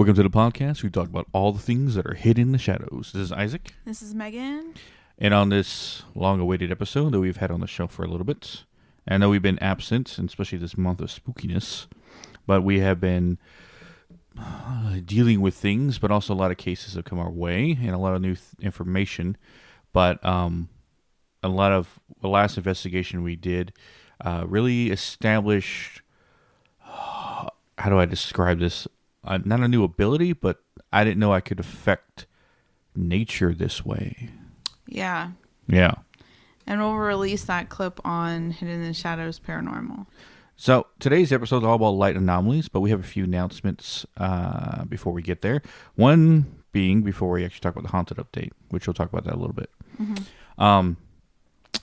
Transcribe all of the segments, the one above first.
Welcome to the podcast. We talk about all the things that are hidden in the shadows. This is Isaac. This is Megan. And on this long-awaited episode that we've had on the show for a little bit, I know we've been absent, and especially this month of spookiness, but we have been dealing with things, but also a lot of cases have come our way and a lot of new information. But a lot of the last investigation we did really established, how do I describe this? Not a new ability, but I didn't know I could affect nature this way. Yeah. Yeah. And we'll release that clip on Hidden in the Shadows Paranormal. So today's episode is all about light anomalies, but we have a few announcements before we get there. One being before we actually talk about the haunted update, which we'll talk about that a little bit. Mm-hmm.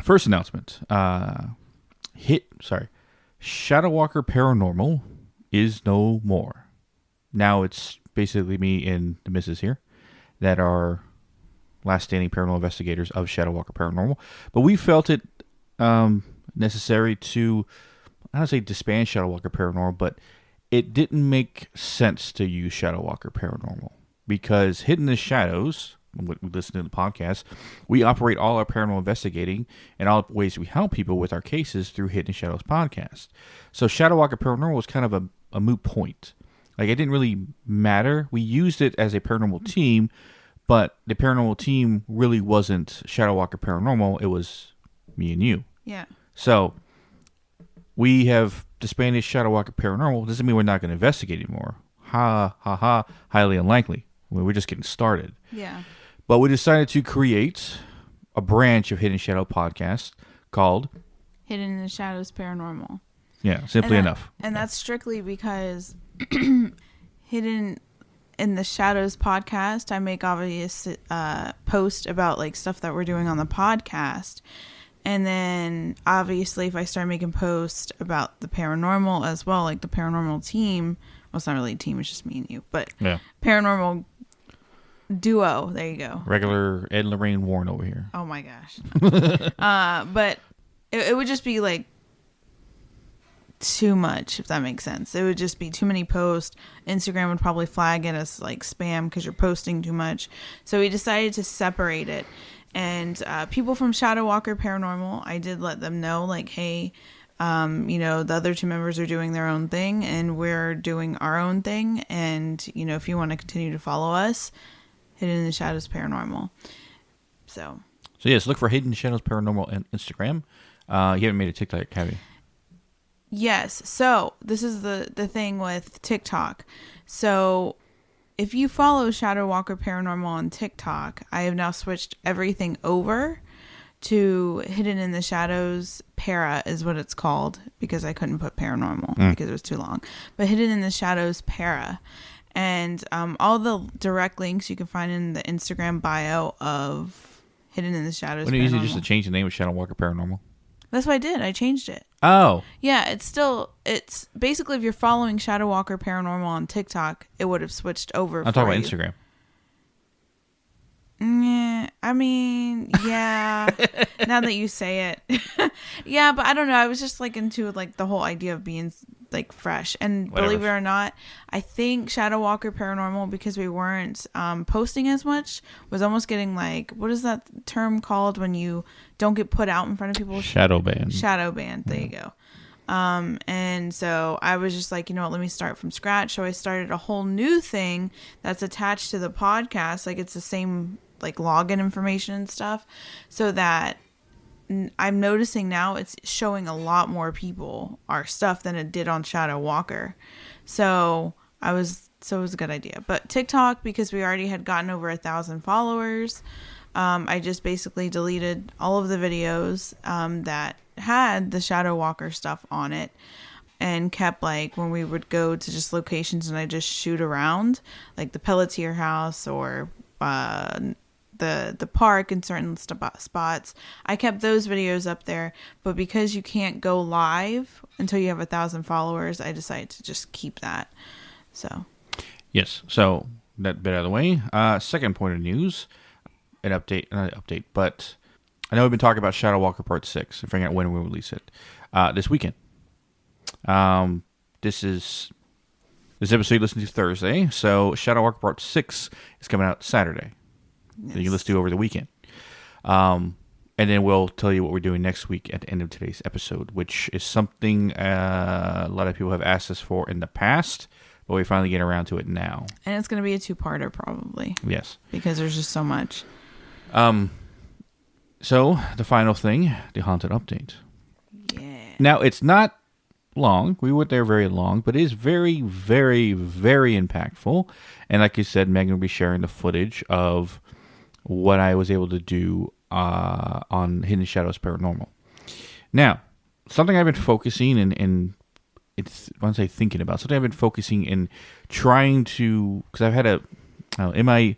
First announcement. Shadow Walker Paranormal is no more. Now it's basically me and the missus here that are last standing paranormal investigators of Shadow Walker Paranormal. But we felt it necessary to, I don't say disband Shadow Walker Paranormal, but it didn't make sense to use Shadow Walker Paranormal because Hidden in the Shadows, when we listen to the podcast, we operate all our paranormal investigating and all the ways we help people with our cases through Hidden Shadows podcast. So Shadow Walker Paranormal was kind of a moot point. Like, it didn't really matter. We used it as a paranormal team, but the paranormal team really wasn't Shadow Walker Paranormal. It was me and you. Yeah. So we have disbanded Shadow Walker Paranormal. Doesn't mean we're not going to investigate anymore. Ha, ha, ha. Highly unlikely. We're just getting started. Yeah. But we decided to create a branch of Hidden Shadow podcast called Hidden in the Shadows Paranormal. Yeah, simply enough. And that's strictly because Hidden in the Shadows podcast, I make obvious post about like stuff that we're doing on the podcast. And then obviously if I start making posts about the paranormal as well, like the paranormal team, well, it's not really a team, it's just me and you, but yeah. Paranormal duo, there you go. Regular Ed and Lorraine Warren over here. Oh my gosh. But it would just be like too much, if that makes sense. It would just be too many posts. Instagram would probably flag it as like spam because you're posting too much. So we decided to separate it. And people from Shadow Walker Paranormal, I did let them know, like, hey, the other two members are doing their own thing and we're doing our own thing. And, if you want to continue to follow us, Hidden in the Shadows Paranormal. So yes, look for Hidden Shadows Paranormal on Instagram. You haven't made a TikTok, have you? Yes. So this is the thing with TikTok. So if you follow Shadow Walker Paranormal on TikTok, I have now switched everything over to Hidden in the Shadows Para is what it's called because I couldn't put paranormal because it was too long. But Hidden in the Shadows Para. And all the direct links you can find in the Instagram bio of Hidden in the Shadows Paranormal. Wouldn't it be easy just to change the name of Shadow Walker Paranormal? That's what I did. I changed it. Oh. Yeah, it's basically if you're following Shadow Walker Paranormal on TikTok, it would have switched over. I'm talking about Instagram. I mean, yeah. Now that you say it. Yeah, but I don't know. I was just like into like the whole idea of being like fresh. And Whatever. Believe it or not, I think Shadow Walker Paranormal, because we weren't posting as much, was almost getting like, what is that term called when you don't get put out in front of people? Shadow ban. Shadow ban. There you go. And so I was just like, let me start from scratch. So I started a whole new thing that's attached to the podcast. Like it's the same like login information and stuff, so that I'm noticing now it's showing a lot more people our stuff than it did on Shadow Walker. So it was a good idea. But TikTok, because we already had gotten over 1,000 followers, I just basically deleted all of the videos that had the Shadow Walker stuff on it and kept like when we would go to just locations and I just shoot around like the Pelletier house or the park in certain spots. I kept those videos up there, but because you can't go live until you have 1,000 followers, I decided to just keep that. So yes, so that bit out of the way. Second point of news, not an update, but I know we've been talking about Shadow Walker Part 6 and figuring out when we'll release it this weekend. This is This episode you listen to Thursday, so Shadow Walker Part 6 is coming out Saturday. Yes. That you can listen to over the weekend. And then we'll tell you what we're doing next week at the end of today's episode, which is something a lot of people have asked us for in the past, but we finally get around to it now. And it's going to be a 2-parter probably. Yes. Because there's just so much. So, the final thing, the Haunted Update. Yeah. Now, it's not long. We weren't there very long, but it is very, very, very impactful. And like you said, Megan will be sharing the footage of what I was able to do on Hidden Shadows Paranormal. Now, something I've been focusing and it's when I say thinking about, something I've been focusing in trying to, because I've had in my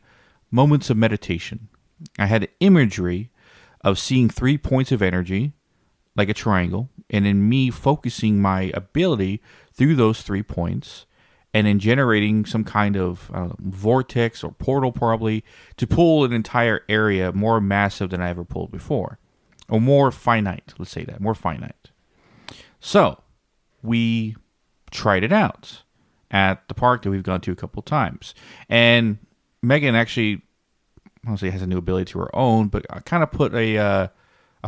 moments of meditation, I had imagery of seeing 3 points of energy, like a triangle, and in me focusing my ability through those 3 points, and then generating some kind of vortex or portal probably to pull an entire area more massive than I ever pulled before. Or more finite, let's say that, more finite. So, we tried it out at the park that we've gone to a couple times. And Megan actually, I don't say has a new ability to her own, but I kind of put a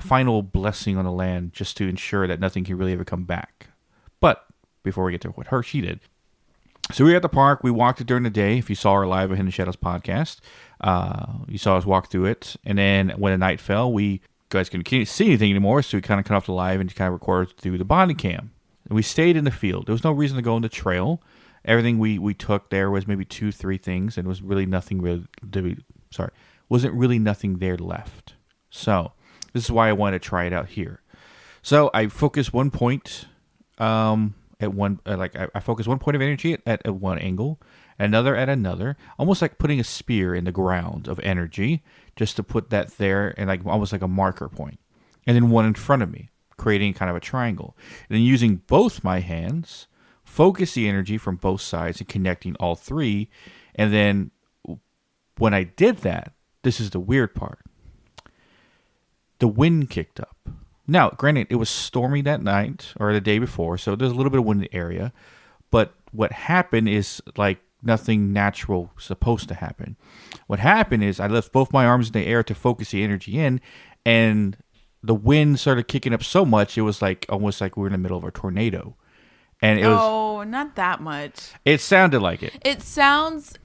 final blessing on the land just to ensure that nothing can really ever come back. But before we get to what she did. So we were at the park. We walked it during the day. If you saw our live Hidden Shadows podcast, you saw us walk through it. And then when the night fell, we guys couldn't see anything anymore, so we kind of cut off the live and kind of recorded through the body cam. And we stayed in the field. There was no reason to go on the trail. Everything we took there was maybe 2-3 things, and was really nothing wasn't really nothing there left. So this is why I wanted to try it out here. So I focused one point. I focus one point of energy at one angle, another at another, almost like putting a spear in the ground of energy, just to put that there, and like almost like a marker point, and then one in front of me, creating kind of a triangle. And then using both my hands, focus the energy from both sides and connecting all 3. And then when I did that, this is the weird part. The wind kicked up. Now, granted, it was stormy that night or the day before, so there's a little bit of wind in the area. But what happened is like nothing natural supposed to happen. What happened is I left both my arms in the air to focus the energy in, and the wind started kicking up so much it was like almost like we were in the middle of a tornado. And it was not that much. It sounded like it. It sounds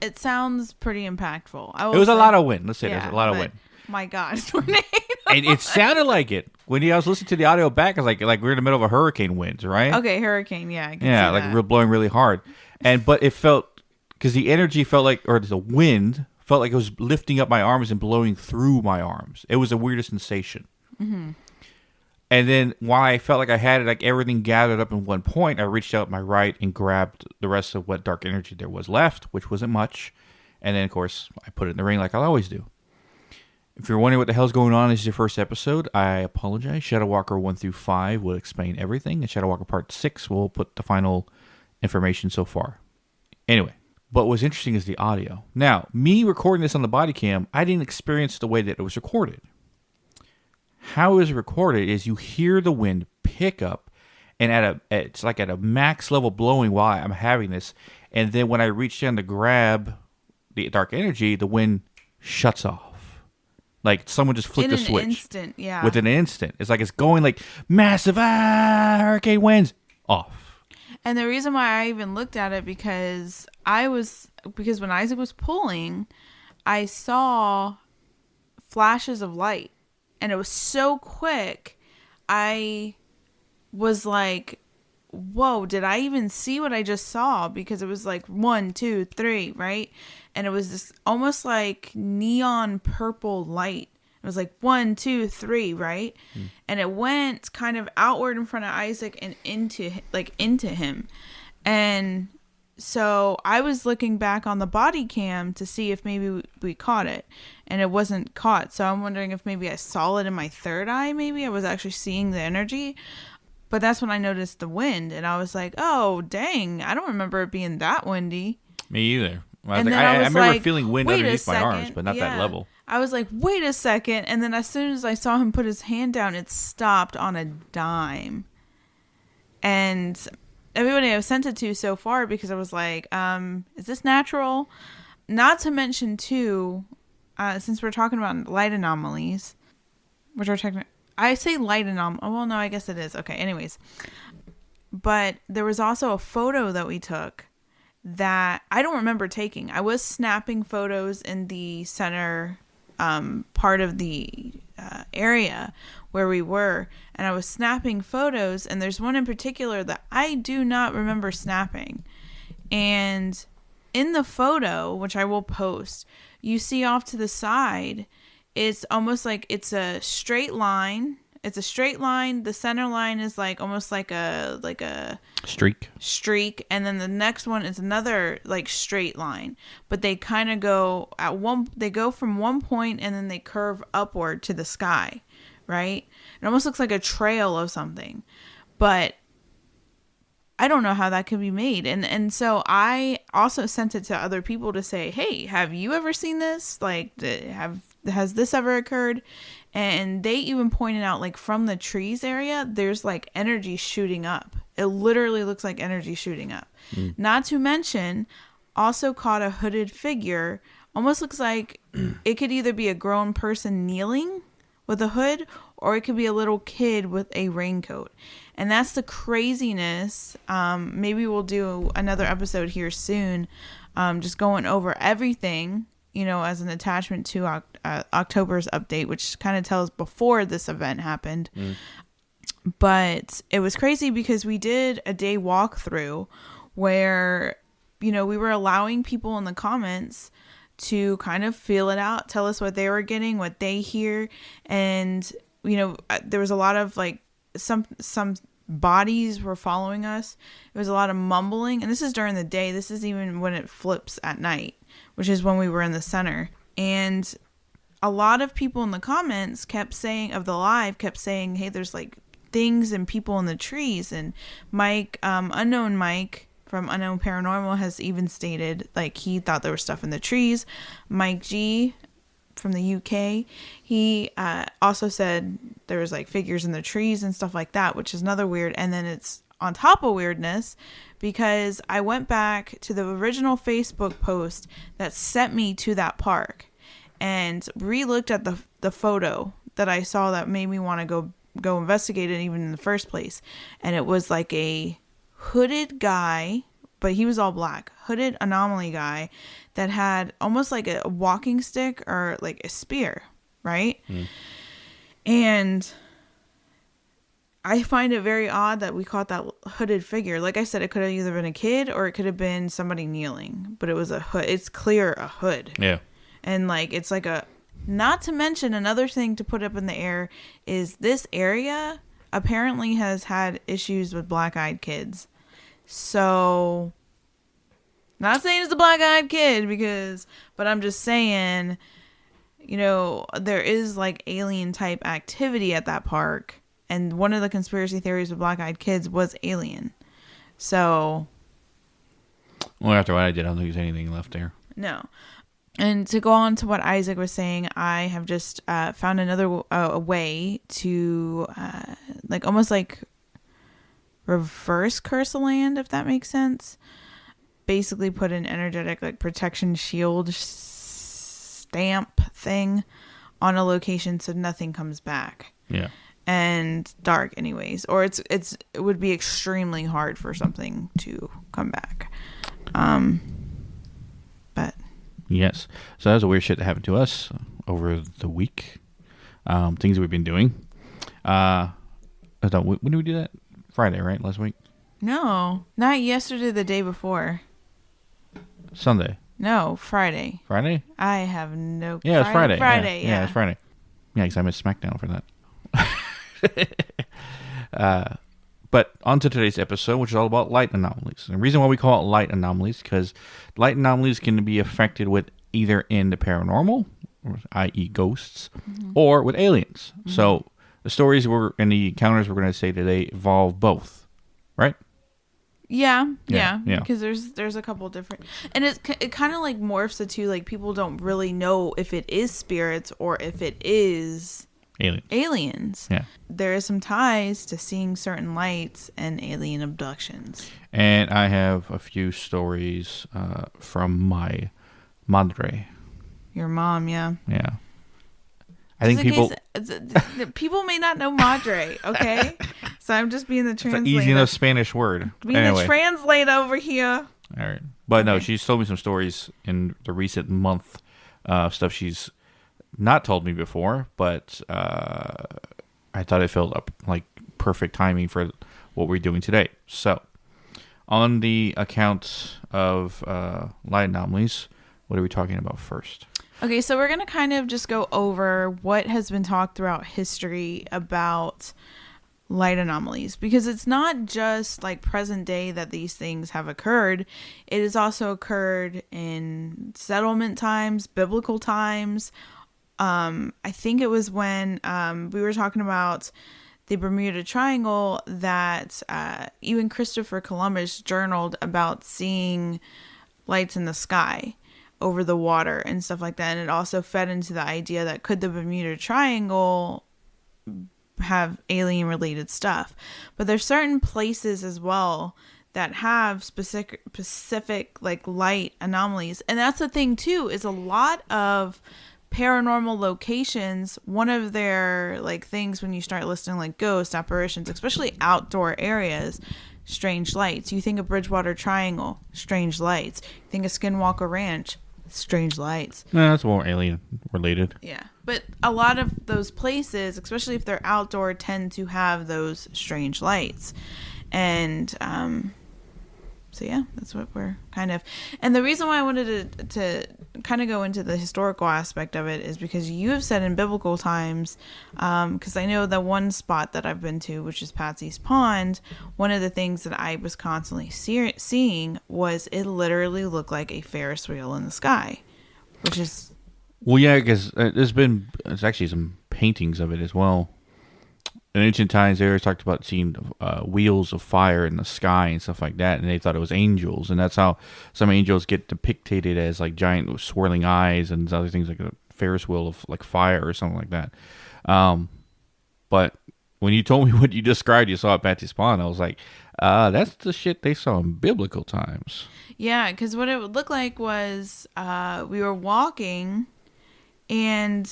pretty impactful. It was a lot of wind. Let's say there's a lot of wind. My God, tornado. And it sounded like it. When I was listening to the audio back, I was like we're in the middle of a hurricane winds, right? Okay, hurricane, yeah. I can see like that. blowing really hard. But it felt, because the energy felt like, or the wind felt like it was lifting up my arms and blowing through my arms. It was the weirdest sensation. Mm-hmm. And then while I felt like I had it, like everything gathered up in one point, I reached out my right and grabbed the rest of what dark energy there was left, which wasn't much. And then, of course, I put it in the ring like I always do. If you're wondering what the hell's going on, this is your first episode, I apologize. Shadow Walker 1 through 5 will explain everything, and Shadow Walker Part 6 will put the final information so far. Anyway, but what's interesting is the audio. Now, me recording this on the body cam, I didn't experience the way that it was recorded. How it was recorded is you hear the wind pick up, and it's like at a max level blowing while I'm having this, and then when I reach down to grab the dark energy, the wind shuts off. Like someone just flicked a switch. In an instant, yeah. Within an instant. It's like it's going like massive hurricane winds off. And the reason why I even looked at it because when Isaac was pulling, I saw flashes of light. And it was so quick, I was like, whoa, did I even see what I just saw? Because it was like 1, 2, 3, right? And it was this almost like neon purple light. It was like 1, 2, 3, right? And it went kind of outward in front of Isaac and into him. And so I was looking back on the body cam to see if maybe we caught it, and it wasn't caught. So I'm wondering if maybe I saw it in my third eye. Maybe I was actually seeing the energy. But that's when I noticed the wind, and I was like, oh, dang, I don't remember it being that windy. Me either. I remember like, feeling wind underneath my arms, but not that level. I was like, wait a second. And then as soon as I saw him put his hand down, it stopped on a dime. And everybody I've sent it to so far, because I was like, is this natural? Not to mention too, since we're talking about light anomalies, which are I say light anomalies. Well, no, I guess it is. Okay. Anyways, but there was also a photo that we took that I don't remember taking. I was snapping photos in the center part of the area where we were, and I was snapping photos, and there's one in particular that I do not remember snapping. And in the photo, which I will post, you see off to the side, it's almost like it's a straight line. It's a straight line. The center line is like almost like a streak, and then the next one is another like straight line. But they kind of go they go from one point and then they curve upward to the sky, right? It almost looks like a trail of something, but I don't know how that could be made. And so I also sent it to other people to say, hey, have you ever seen this? Like, has this ever occurred? And they even pointed out, like, from the trees area, there's like energy shooting up. It literally looks like energy shooting up. Not to mention, also caught a hooded figure. Almost looks like it could either be a grown person kneeling with a hood, or it could be a little kid with a raincoat. And that's the craziness. Maybe we'll do another episode here soon, just going over everything, you know, as an attachment to October's update, which kind of tells before this event happened. But it was crazy because we did a day walkthrough where, you know, we were allowing people in the comments to kind of feel it out, tell us what they were getting, what they hear. And, you know, there was a lot of like some bodies were following us. It was a lot of mumbling, and this is during the day. This is even when it flips at night, which is when we were in the center. And a lot of people in the comments kept saying, hey, there's like things and people in the trees. And Mike, unknown Mike from Unknown Paranormal, has even stated like he thought there was stuff in the trees. Mike G from the UK, he also said there was like figures in the trees and stuff like that, which is another weird. And then it's on top of weirdness because I went back to the original Facebook post that sent me to that park and re-looked at the photo that I saw that made me want to go investigate it even in the first place. And it was like a hooded guy, but he was all black, hooded anomaly guy that had almost like a walking stick or like a spear, right? And I find it very odd that we caught that hooded figure. Like I said, it could have either been a kid or it could have been somebody kneeling, but it was a hood. It's clear a hood. Yeah. And like, it's like not to mention another thing to put up in the air is this area apparently has had issues with black-eyed kids. So, not saying it's a black-eyed kid but I'm just saying, you know, there is like alien type activity at that park. And one of the conspiracy theories with black-eyed kids was alien. So, well, after what I did, I don't think there's anything left there. No. And to go on to what Isaac was saying, I have just found another a way to like almost like reverse curse a land, if that makes sense. Basically put an energetic like protection shield stamp thing on a location so nothing comes back. Yeah. And dark anyways. Or it would be extremely hard for something to come back. But yes. So that was a weird shit that happened to us over the week. Things that we've been doing. When did we do that? Friday, right? Last week? No, not yesterday, the day before. Sunday. No, Friday. Friday? I have no... Yeah, it was Friday. Friday, yeah. It's Friday. Yeah, because I missed SmackDown for that. But on to today's episode, which is all about light anomalies. And the reason why we call it light anomalies, because light anomalies can be affected with either in the paranormal, i.e. ghosts, or with aliens. So the stories and the encounters we're going to say today involve both, right? Yeah. Because there's a couple different, and it kind of like morphs the two. Like people don't really know if it is spirits or if it is aliens. Yeah. There are some ties to seeing certain lights and alien abductions. And I have a few stories from my madre. Your mom, yeah. Yeah. I think people... people may not know madre, okay? So I'm just being the It's an translator. easy enough Spanish word. Being the translator over here. All right. But no, she's told me some stories in the recent month, stuff she's not told me before, but I thought it felt like perfect timing for what we're doing today. So, on the account of light anomalies, what are we talking about first? Okay, so we're going to kind of just go over what has been talked throughout history about light anomalies, because it's not just like present day that these things have occurred. It has also occurred in settlement times, biblical times. I think it was when we were talking about the Bermuda Triangle that even Christopher Columbus journaled about seeing lights in the sky over the water and stuff like that. And it also fed into the idea that could the Bermuda Triangle have alien related stuff. But there's certain places as well that have specific like light anomalies. And that's the thing too, is a lot of paranormal locations, one of their like things when you start listing like ghosts, apparitions, especially outdoor areas, strange lights. You think of Bridgewater Triangle, strange lights. You think of Skinwalker Ranch, strange lights. No, that's more alien related. Yeah. But a lot of those places, especially if they're outdoor, tend to have those strange lights. And so yeah, that's what we're kind of... And the reason why I wanted to kind of go into the historical aspect of it is because you have said in biblical times, because I know that one spot that I've been to, which is Patsy's Pond, one of the things that I was constantly seeing was it literally looked like a Ferris wheel in the sky, which is... Well, yeah, because there's actually some paintings of it as well. In ancient times, they always talked about seeing wheels of fire in the sky and stuff like that, and they thought it was angels, and that's how some angels get depicted as like giant swirling eyes and other things like a Ferris wheel of like fire or something like that. But when you told me what you described, you saw at Patsy's Pond, I was like, that's the shit they saw in biblical times. Yeah, because what it would look like was we were walking, and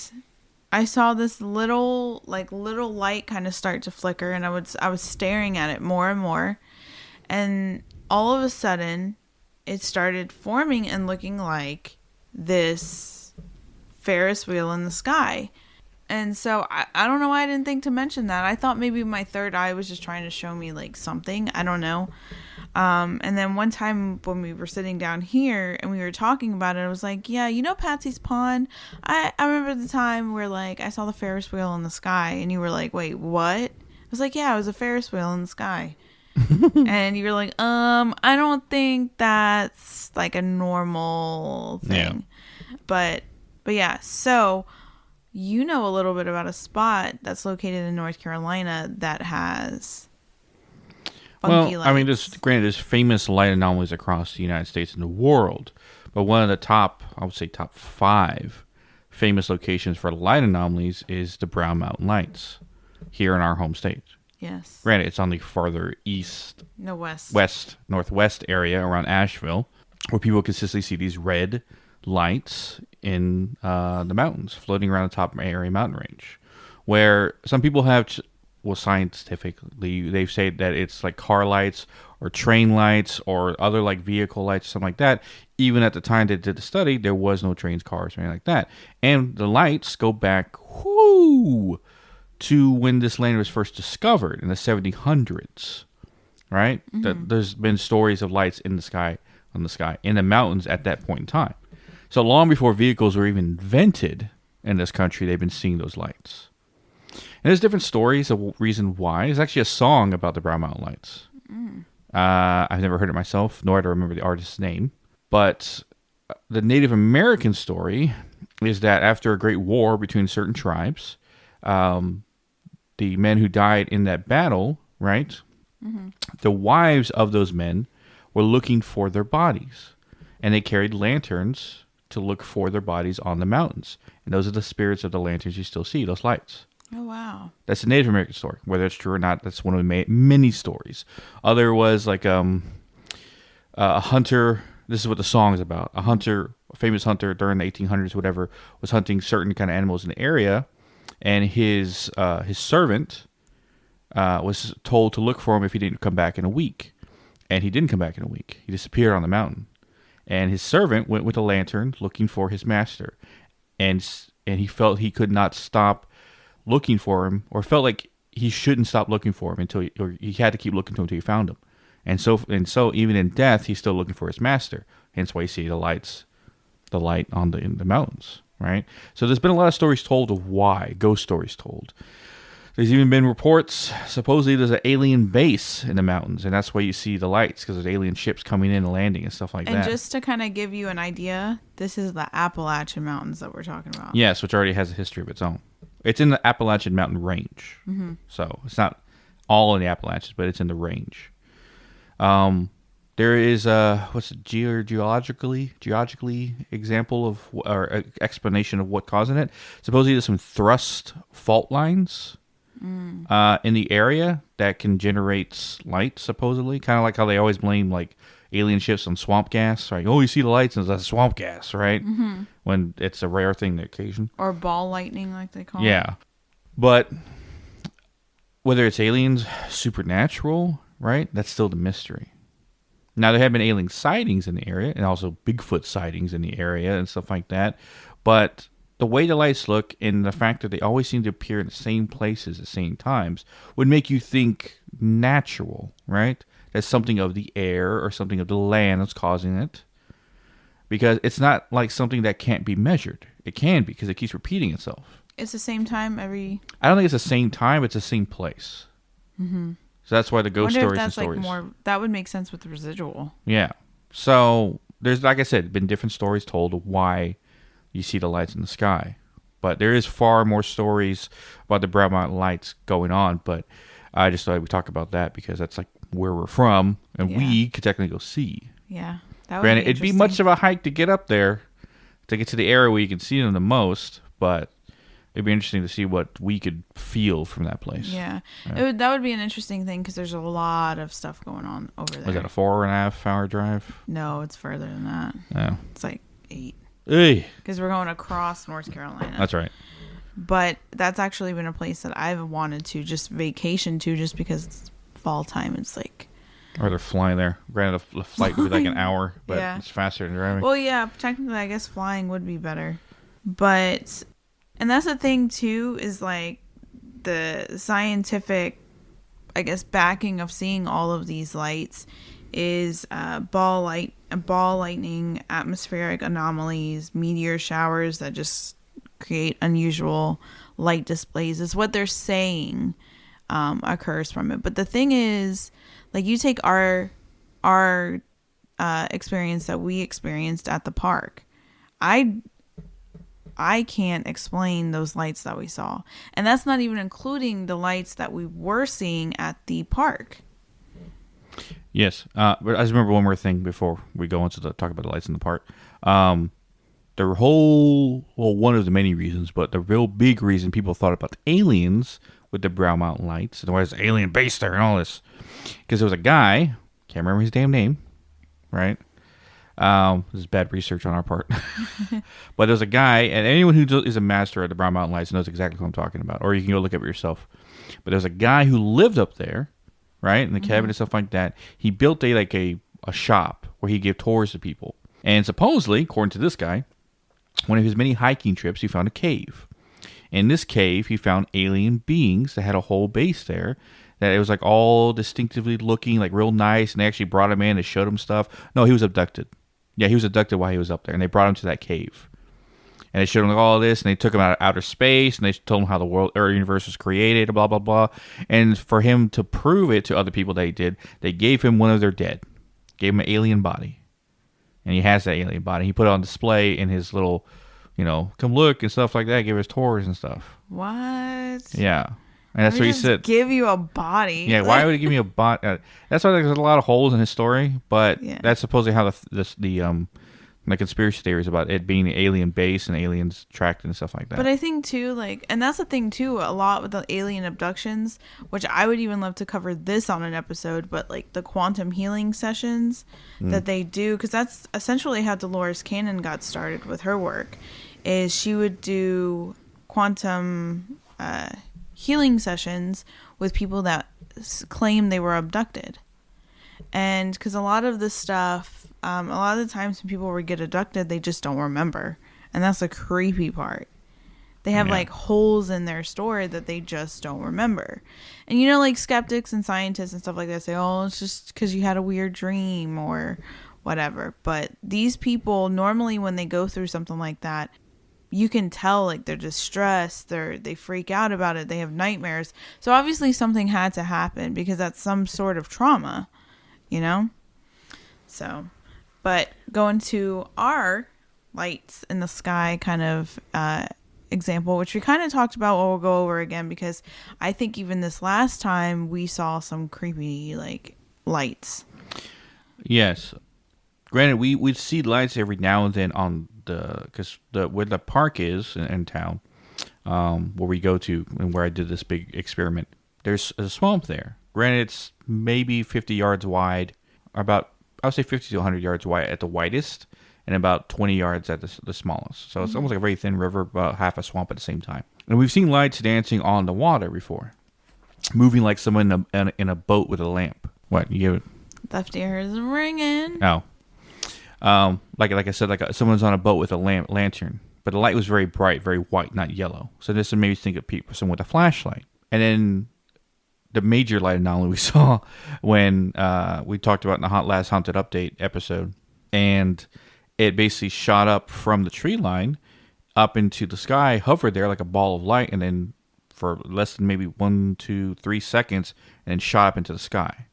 I saw this little light kind of start to flicker, and I was staring at it more and more, and all of a sudden it started forming and looking like this Ferris wheel in the sky. And so I don't know why I didn't think to mention that. I thought maybe my third eye was just trying to show me like something. I don't know. And then one time when we were sitting down here and we were talking about it, I was like, yeah, you know Patsy's Pond? I remember the time where like I saw the Ferris wheel in the sky, and you were like, wait, what? I was like, yeah, it was a Ferris wheel in the sky. And you were like, I don't think that's like a normal thing. Yeah. But yeah, so you know a little bit about a spot that's located in North Carolina that has funky lights. I mean, there's famous light anomalies across the United States and the world, but one of the top 5 famous locations for light anomalies is the Brown Mountain Lights here in our home state. Yes. Granted, it's on the farther northwest area around Asheville, where people consistently see these red lights in the mountains floating around the top of Area Mountain Range, where some people have, scientifically, they've said that it's like car lights or train lights or other like vehicle lights, something like that. Even at the time they did the study, there was no trains, cars, or anything like that. And the lights go back to when this land was first discovered in the 1700s, right? Mm-hmm. There's been stories of lights in the sky, in the mountains at that point in time. So long before vehicles were even invented in this country, they've been seeing those lights. And there's different stories of reason why. There's actually a song about the Brown Mountain Lights. Mm. I've never heard it myself, nor do I remember the artist's name. But the Native American story is that after a great war between certain tribes, the men who died in that battle, right? Mm-hmm. The wives of those men were looking for their bodies. And they carried lanterns to look for their bodies on the mountains. And those are the spirits of the lanterns you still see, those lights. Oh, wow. That's a Native American story. Whether it's true or not, that's one of the many stories. Other was like a hunter. This is what the song is about. A hunter, a famous hunter during the 1800s, whatever, was hunting certain kind of animals in the area, and his servant was told to look for him if he didn't come back in a week, and he didn't come back in a week. He disappeared on the mountain, and his servant went with a lantern looking for his master, and he felt he could not stop looking for him, or felt like he shouldn't stop looking for him or he had to keep looking to him until he found him. And so even in death, he's still looking for his master. Hence why you see the light in the mountains, right? So there's been a lot of stories told of why, ghost stories told. There's even been reports, supposedly there's an alien base in the mountains, and that's why you see the lights, because there's alien ships coming in and landing and stuff like that. And just to kind of give you an idea, this is the Appalachian Mountains that we're talking about. Yes, which already has a history of its own. It's in the Appalachian Mountain Range. Mm-hmm. So it's not all in the Appalachians, but it's in the range. There is what's a geologically example of or explanation of what causing it. Supposedly there's some thrust fault lines in the area that can generate light. Supposedly, kind of like how they always blame like alien ships on swamp gas, right? Oh, you see the lights and that's swamp gas, right? Mm-hmm. When it's a rare thing to occasion. Or ball lightning, like they call it. Yeah, but whether it's aliens, supernatural, right? That's still the mystery. Now, there have been alien sightings in the area and also Bigfoot sightings in the area and stuff like that. But the way the lights look and the fact that they always seem to appear in the same places at the same times would make you think natural, right? That's something of the air or something of the land that's causing it. Because it's not like something that can't be measured. It can be because it keeps repeating itself. It's the same time every... I don't think it's the same time. It's the same place. Mm-hmm. So that's why the ghost stories and stories. Like more, that would make sense with the residual. Yeah. So there's, like I said, been different stories told of why you see the lights in the sky. But there is far more stories about the Brown Mountain Lights going on. But I just thought we'd talk about that because that's like where we're from. And we could technically go see. Yeah. That would Granted, be it'd be much of a hike to get up there to get to the area where you can see them the most. But it'd be interesting to see what we could feel from that place. Yeah. That would be an interesting thing because there's a lot of stuff going on over there. Was that a 4.5 hour drive? No, it's further than that. Yeah. It's like 8. Hey. Because we're going across North Carolina. That's right. But that's actually been a place that I've wanted to just vacation to just because it's fall time. It's like... Or they're flying there. Granted, the flight would be like an hour, but it's faster than driving. Well, yeah, technically, I guess flying would be better. But... And that's the thing, too, is like the scientific, I guess, backing of seeing all of these lights is ball lightning, atmospheric anomalies, meteor showers that just create unusual light displays is what they're saying occurs from it. But the thing is, like, you take our experience that we experienced at the park. I can't explain those lights that we saw. And that's not even including the lights that we were seeing at the park. Yes. But I just remember one more thing before we go into talk about the lights in the park. One of the many reasons, but the real big reason people thought about the aliens with the Brown Mountain Lights, and why there's an alien base there and all this, because there was a guy, can't remember his damn name, right? This is bad research on our part. But there's a guy, and anyone who is a master at the Brown Mountain Lights knows exactly who I'm talking about, or you can go look at it yourself. But there's a guy who lived up there, right, in the cabin and stuff like that. He built a shop where he gave tours to people. And supposedly, according to this guy, one of his many hiking trips, he found a cave. In this cave, he found alien beings that had a whole base there. That it was like all distinctively looking, like real nice, and they actually brought him in and showed him stuff. No, he was abducted. Yeah, he was abducted while he was up there, and they brought him to that cave. And they showed him like all of this, and they took him out of outer space, and they told him how the world or universe was created, blah, blah, blah. And for him to prove it to other people that he did, they gave him one of their dead. Gave him an alien body. And he has that alien body. He put it on display in his little, come look and stuff like that. Gave us tours and stuff. What? Yeah. And that's what he said. Give you a body. Yeah, why would he give me a body? That's why there's a lot of holes in his story, but Yeah. that's supposedly how the like conspiracy theories about it being an alien base and aliens tracked and stuff like that. But I think too, like, and that's the thing too, a lot with the alien abductions, which I would even love to cover this on an episode, but like the quantum healing sessions that they do, because that's essentially how Dolores Cannon got started with her work, is she would do quantum healing sessions with people that claim they were abducted. And because a lot of this stuff, a lot of the times when people would get abducted, they just don't remember. And that's the creepy part. They have like holes in their story that they just don't remember. And you know, like skeptics and scientists and stuff like that say, oh, it's just because you had a weird dream or whatever. But these people, normally when they go through something like that, you can tell like they're distressed, they freak out about it, they have nightmares. So obviously something had to happen because that's some sort of trauma, you know? So, but going to our lights in the sky kind of example, which we kind of talked about, we'll go over again because I think even this last time we saw some creepy like lights. Yes. Granted, we see lights every now and then on because where the park is in town, where we go to and where I did this big experiment, there's a swamp there. Granted, it's maybe 50 yards wide, or about, I would say 50 to 100 yards wide at the widest, and about 20 yards at the smallest. So it's almost like a very thin river, about half a swamp at the same time. And we've seen lights dancing on the water before, moving like someone in a boat with a lamp. What, you give it? Left ear is ringing. Oh. Like I said, like someone's on a boat with a lantern, but the light was very bright, very white, not yellow. So this made me think of someone with a flashlight. And then the major light anomaly we saw when we talked about in the last Haunted Update episode, and it basically shot up from the tree line up into the sky, hovered there like a ball of light, and then for less than maybe 1, 2, 3 seconds, and then shot up into the sky,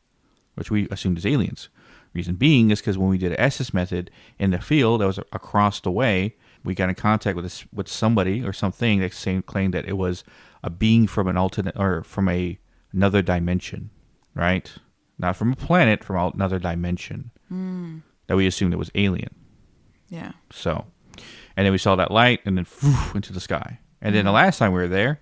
which we assumed is aliens. Reason being is because when we did an Estes method in the field that was across the way, we got in contact with somebody or something that claimed that it was a being from an alternate or from another dimension, right? Not from a planet, from another dimension that we assumed it was alien. Yeah. So, and then we saw that light and then into the sky. And then the last time we were there,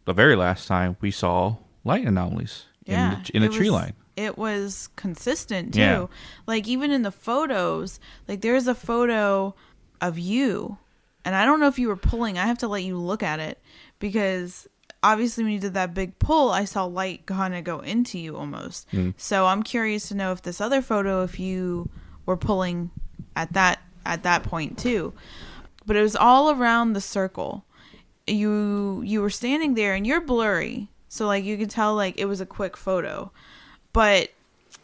the very last time, we saw light anomalies in the tree line. It was consistent too. Yeah. Like even in the photos, like there's a photo of you, and I don't know if you were pulling. I have to let you look at it because obviously when you did that big pull, I saw light kind of go into you almost. So I'm curious to know if this other photo, if you were pulling at that point too. But it was all around the circle. You were standing there and you're blurry, so like you could tell like it was a quick photo. But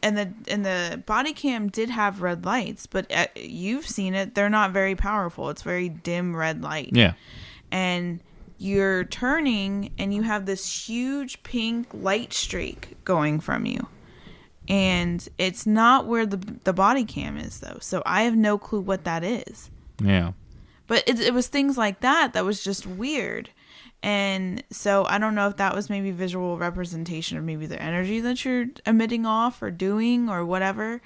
and the body cam did have red lights, but you've seen it. They're not very powerful. It's very dim red light. Yeah. And you're turning and you have this huge pink light streak going from you. And it's not where the body cam is though. So I have no clue what that is. Yeah. But it was things like that was just weird. And so I don't know if that was maybe visual representation of maybe the energy that you're emitting off or doing or whatever.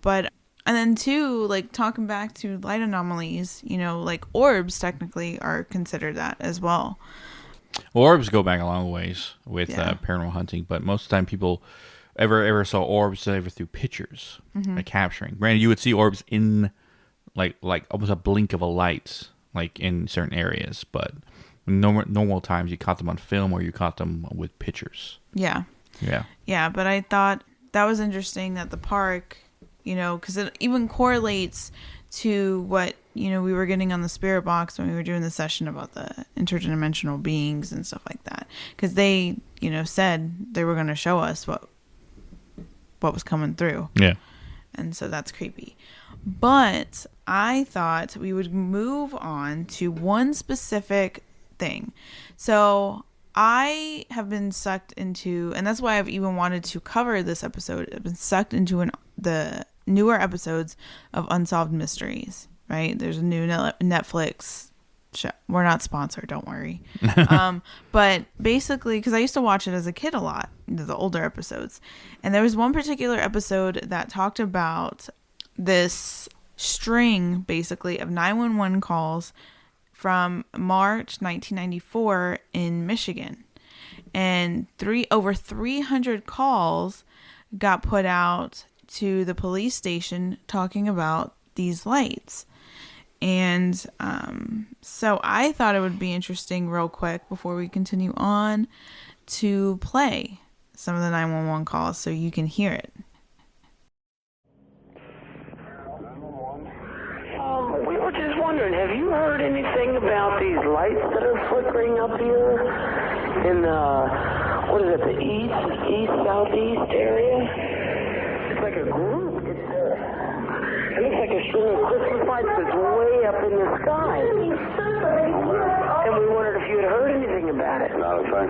But, and then too, like talking back to light anomalies, you know, like orbs technically are considered that as well. Orbs go back a long ways with paranormal hunting, but most of the time people ever saw orbs ever through pictures, like capturing. Granted, you would see orbs in like almost a blink of a light, like in certain areas, but normal times you caught them on film or you caught them with pictures. Yeah. But I thought that was interesting that the park, you know, because it even correlates to what, you know, we were getting on the spirit box when we were doing the session about the interdimensional beings and stuff like that, because they, you know, said they were going to show us what was coming through. Yeah. And so that's creepy. But I thought we would move on to one specific thing. So I have been sucked into, and that's why I've even wanted to cover this episode, I've been sucked into the newer episodes of Unsolved Mysteries, right? There's a new Netflix show. We're not sponsored, don't worry. But basically, because I used to watch it as a kid a lot, the older episodes. And there was one particular episode that talked about this string, basically, of 911 calls from March 1994 in Michigan. And over 300 calls got put out to the police station talking about these lights. And so I thought it would be interesting real quick before we continue on to play some of the 911 calls so you can hear it. We were just wondering, have you heard anything about these lights that are flickering up here in the, what is it, the southeast area? It's like a group. It looks like a string of Christmas lights that's way up in the sky. And we wondered if you had heard anything about it. Not a thing.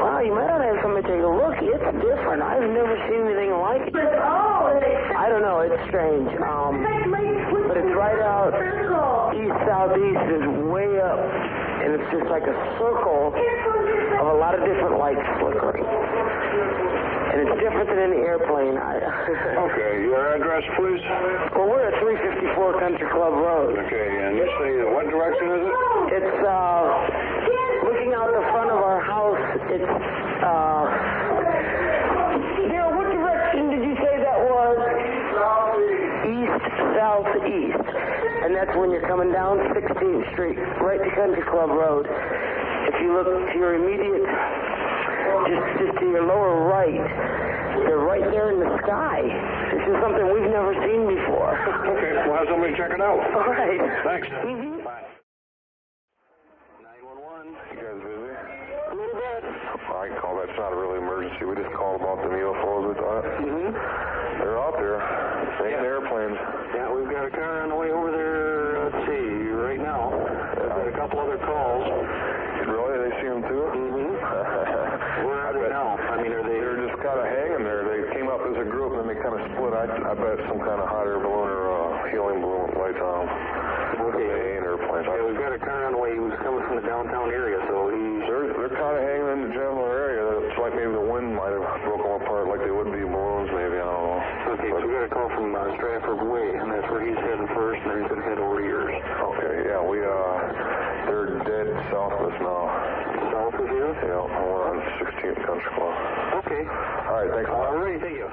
Wow, you might ought to have somebody take a look. It's different. I've never seen anything like it. I don't know. It's strange. But it's right out east-southeast. It's way up. And it's just like a circle of a lot of different lights flickering. And it's different than any airplane. Okay, your address, please? Well, we're at 354 Country Club Road. Okay, and you say, what direction is it? It's, looking out the front of our house, it's, Daryl, what direction did you say that was? East-southeast. And that's when you're coming down 16th Street, right to Country Club Road. If you look to your immediate, just to your lower right, they're right there in the sky. This is something we've never seen before. Okay, we'll have somebody check it out. All right. Thanks. Mm-hmm. Bye. 911, you guys busy? A little bit. I call that's not a real emergency. We just called about the UFOs, we thought. Mm-hmm. They're out there. They ain't airplanes. Yeah, we've got a car on the way over there, let's see, right now. We've got a couple other calls. Really? They see them too? Mm-hmm. Where are they now? I mean, are they... They're just kind of hanging there. They came up as a group and then they kind of split. I bet some kind of hot air balloon or helium balloon with lights on them. Okay. They ain't airplanes. Yeah, we've got a car on the way. He was coming from the downtown area, so he's... They're kind of hanging in the general area. It's like maybe the wind might have broken them apart like they would be balloons, maybe. I don't know. Okay, so we got a call from Stratford Way, and that's where he's heading first, and then he's going to head over to yours. Okay, yeah, they're dead south of us now. South of you? Yeah, we're on 16th Country Club. Okay. All right, thanks a lot. All right, thank you.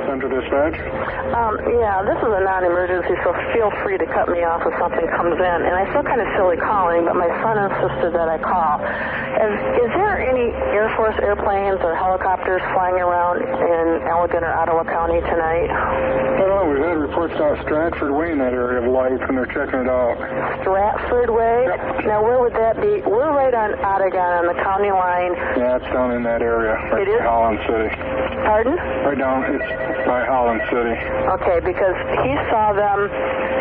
Central Dispatch? Yeah, this is a non-emergency, so feel free to cut me off if something comes in. And I feel kind of silly calling, but my son insisted that I call. Is there any Air Force airplanes or helicopters flying around in Allegan or Ottawa County tonight? Well, we've had reports out Stratford Way in that area of lights, and they're checking it out. Stratford Way? Yep. Now, where would that be? We're right on Ottawa on the county line. Yeah, it's down in that area, right It is? by Holland City. Pardon? Right down, it's by Holland City. Okay, because he saw them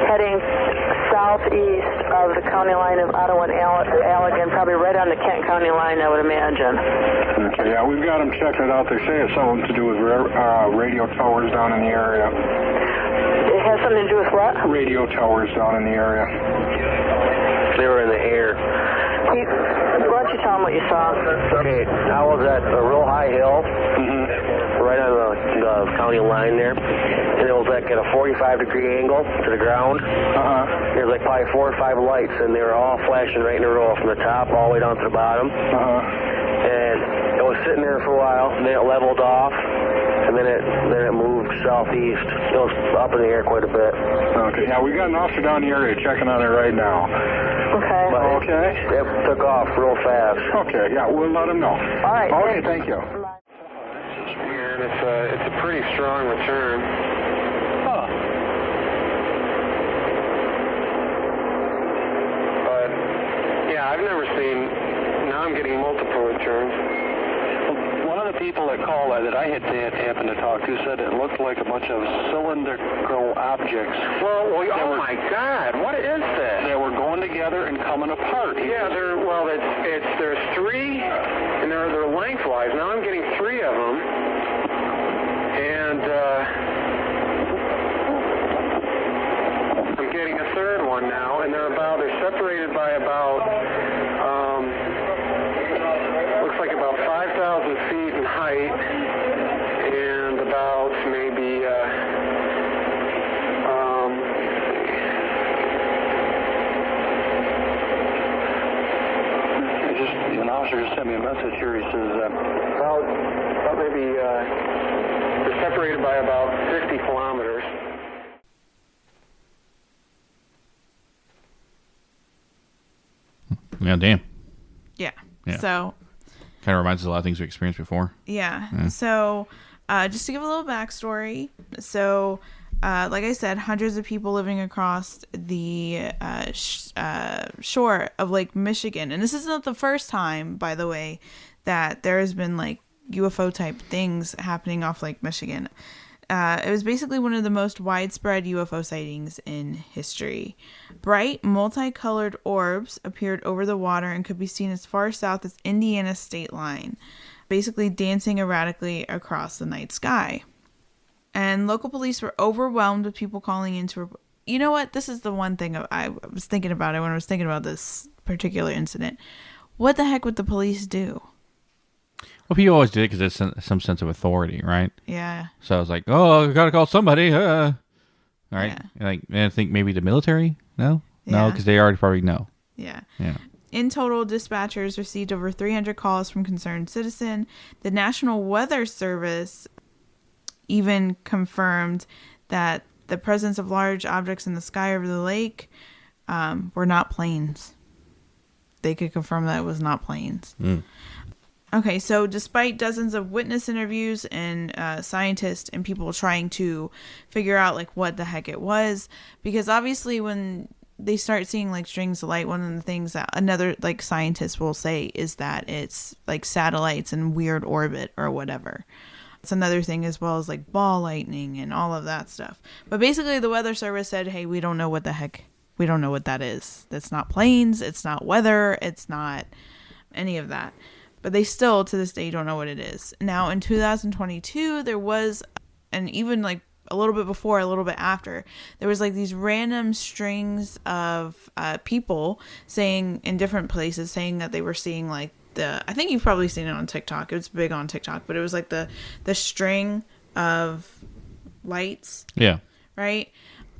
heading southeast of the county line of Ottawa and Allegan, probably right on the Kent County line, I would imagine. Okay, yeah, we've got them checking it out. They say it's something to do with radio towers down in the area. It has something to do with what? Radio towers down in the area. They were in the air. Why don't you tell him what you saw? Okay, I was at a real high hill, right on the county line there, and it was like at a 45-degree angle to the ground. There was like probably 4 or 5 lights, and they were all flashing right in a row from the top all the way down to the bottom. And it was sitting there for a while, and then it leveled off, and then it moved southeast. It was up in the air quite a bit. Okay, yeah, we got an officer down the area checking on it right now. Okay. But Okay. It took off real fast. Okay, yeah, we'll let them know. All right. Okay, thank you. And it's a pretty strong return. But, yeah, I've never seen... Now I'm getting multiple returns. One of the people that called that I had happened to talk to said it looked like a bunch of cylindrical objects. Well, oh my God, what is this? They were going together and coming apart. Yeah, there's 3, and they're lengthwise. Now I'm getting 3 of them, and I'm getting a 3rd one now, and they're separated by about looks like about 5,000 feet in height, and about maybe An officer just sent me a message here. He says, About maybe they're separated by about 50 kilometers. Yeah, damn. Yeah. Yeah. So, Kind of reminds us of a lot of things we experienced before. yeah. So, just to give a little backstory. So, like I said, hundreds of people living across the shore of Lake Michigan. And this is not the first time, by the way, that there has been like UFO type things happening off Lake Michigan. It was basically one of the most widespread UFO sightings in history. Bright, multicolored orbs appeared over the water and could be seen as far south as Indiana's state line, basically dancing erratically across the night sky. And local police were overwhelmed with people calling in to report. You know what? This is the one thing I was thinking about it when I was thinking about this particular incident. What the heck would the police do? Well, people always did it because there's some sense of authority, right? Yeah. So I was like, oh, I got to call somebody. All right. Yeah. And I think maybe the military? No? No, Yeah. because they already probably know. Yeah. Yeah. In total, dispatchers received over 300 calls from concerned citizens. The National Weather Service even confirmed that the presence of large objects in the sky over the lake were not planes. They could confirm that it was not planes. Okay, so despite dozens of witness interviews and scientists and people trying to figure out like what the heck it was, because obviously when they start seeing like strings of light, one of the things that another like scientist will say is that it's like satellites in weird orbit or whatever. It's another thing as well as like ball lightning and all of that stuff. But basically the Weather Service said, hey, we don't know what the heck, we don't know what that is. That's not planes, it's not weather, it's not any of that. But they still, to this day, don't know what it is. Now, in 2022, there was, and even like a little bit before, a little bit after, there was like these random strings of people saying in different places, saying that they were seeing like I think you've probably seen it on TikTok. It was big on TikTok, but it was like the string of lights. Yeah. Right?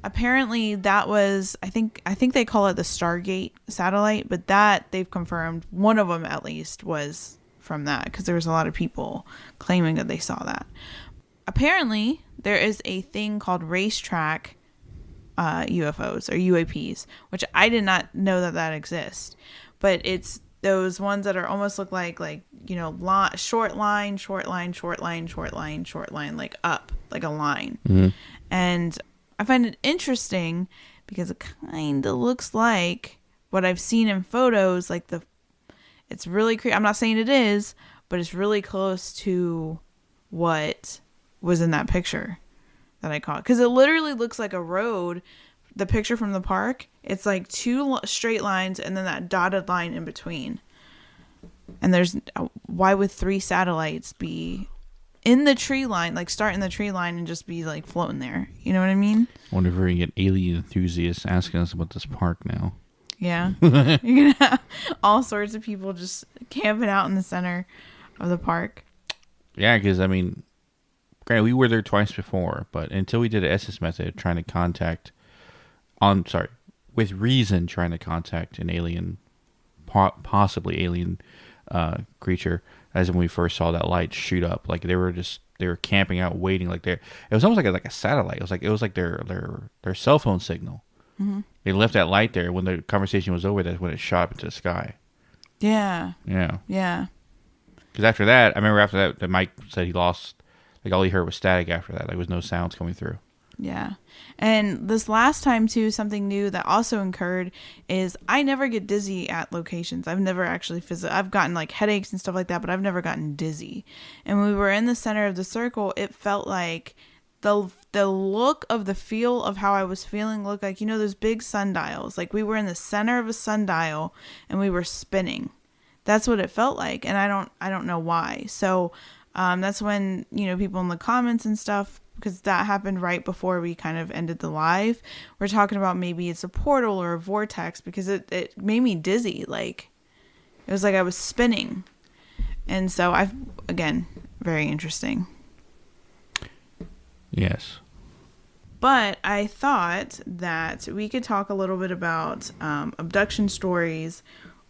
Apparently that was, I think they call it the Stargate satellite, but that they've confirmed, one of them at least was from that, because there was a lot of people claiming that they saw that. Apparently there is a thing called racetrack UFOs or UAPs, which I did not know that exists, but it's those ones that are almost look like you know, short line, like up, like a line. Mm-hmm. And I find it interesting because it kind of looks like what I've seen in photos, like it's really I'm not saying it is, but it's really close to what was in that picture that I caught. Because it literally looks like a road. The picture from the park, it's like two straight lines and then that dotted line in between. And why would 3 satellites be in the tree line, like start in the tree line and just be like floating there? You know what I mean? I wonder if we're going to get alien enthusiasts asking us about this park now. Yeah. You're going to have all sorts of people just camping out in the center of the park. Yeah, because I mean, granted, we were there twice before, but until we did an SS method trying to contact, with reason trying to contact an alien, possibly alien creature, as when we first saw that light shoot up, like they were camping out waiting, like it was almost like a satellite. It was like their cell phone signal. Mm-hmm. They left that light there. When the conversation was over, that's when it shot up into the sky. Yeah. Because after that, I remember that Mike said he lost, like all he heard was static after that. Like there was no sounds coming through. Yeah. And this last time too, something new that also occurred is I never get dizzy at locations. I've never actually I've gotten like headaches and stuff like that, but I've never gotten dizzy. And when we were in the center of the circle, it felt like the look of the feel of how I was feeling looked like, you know, those big sundials. Like we were in the center of a sundial and we were spinning. That's what it felt like. And I don't know why. So that's when, you know, people in the comments and stuff, because that happened right before we kind of ended the live, we're talking about maybe it's a portal or a vortex, because it made me dizzy. Like it was like I was spinning. And so again, very interesting. Yes. But I thought that we could talk a little bit about abduction stories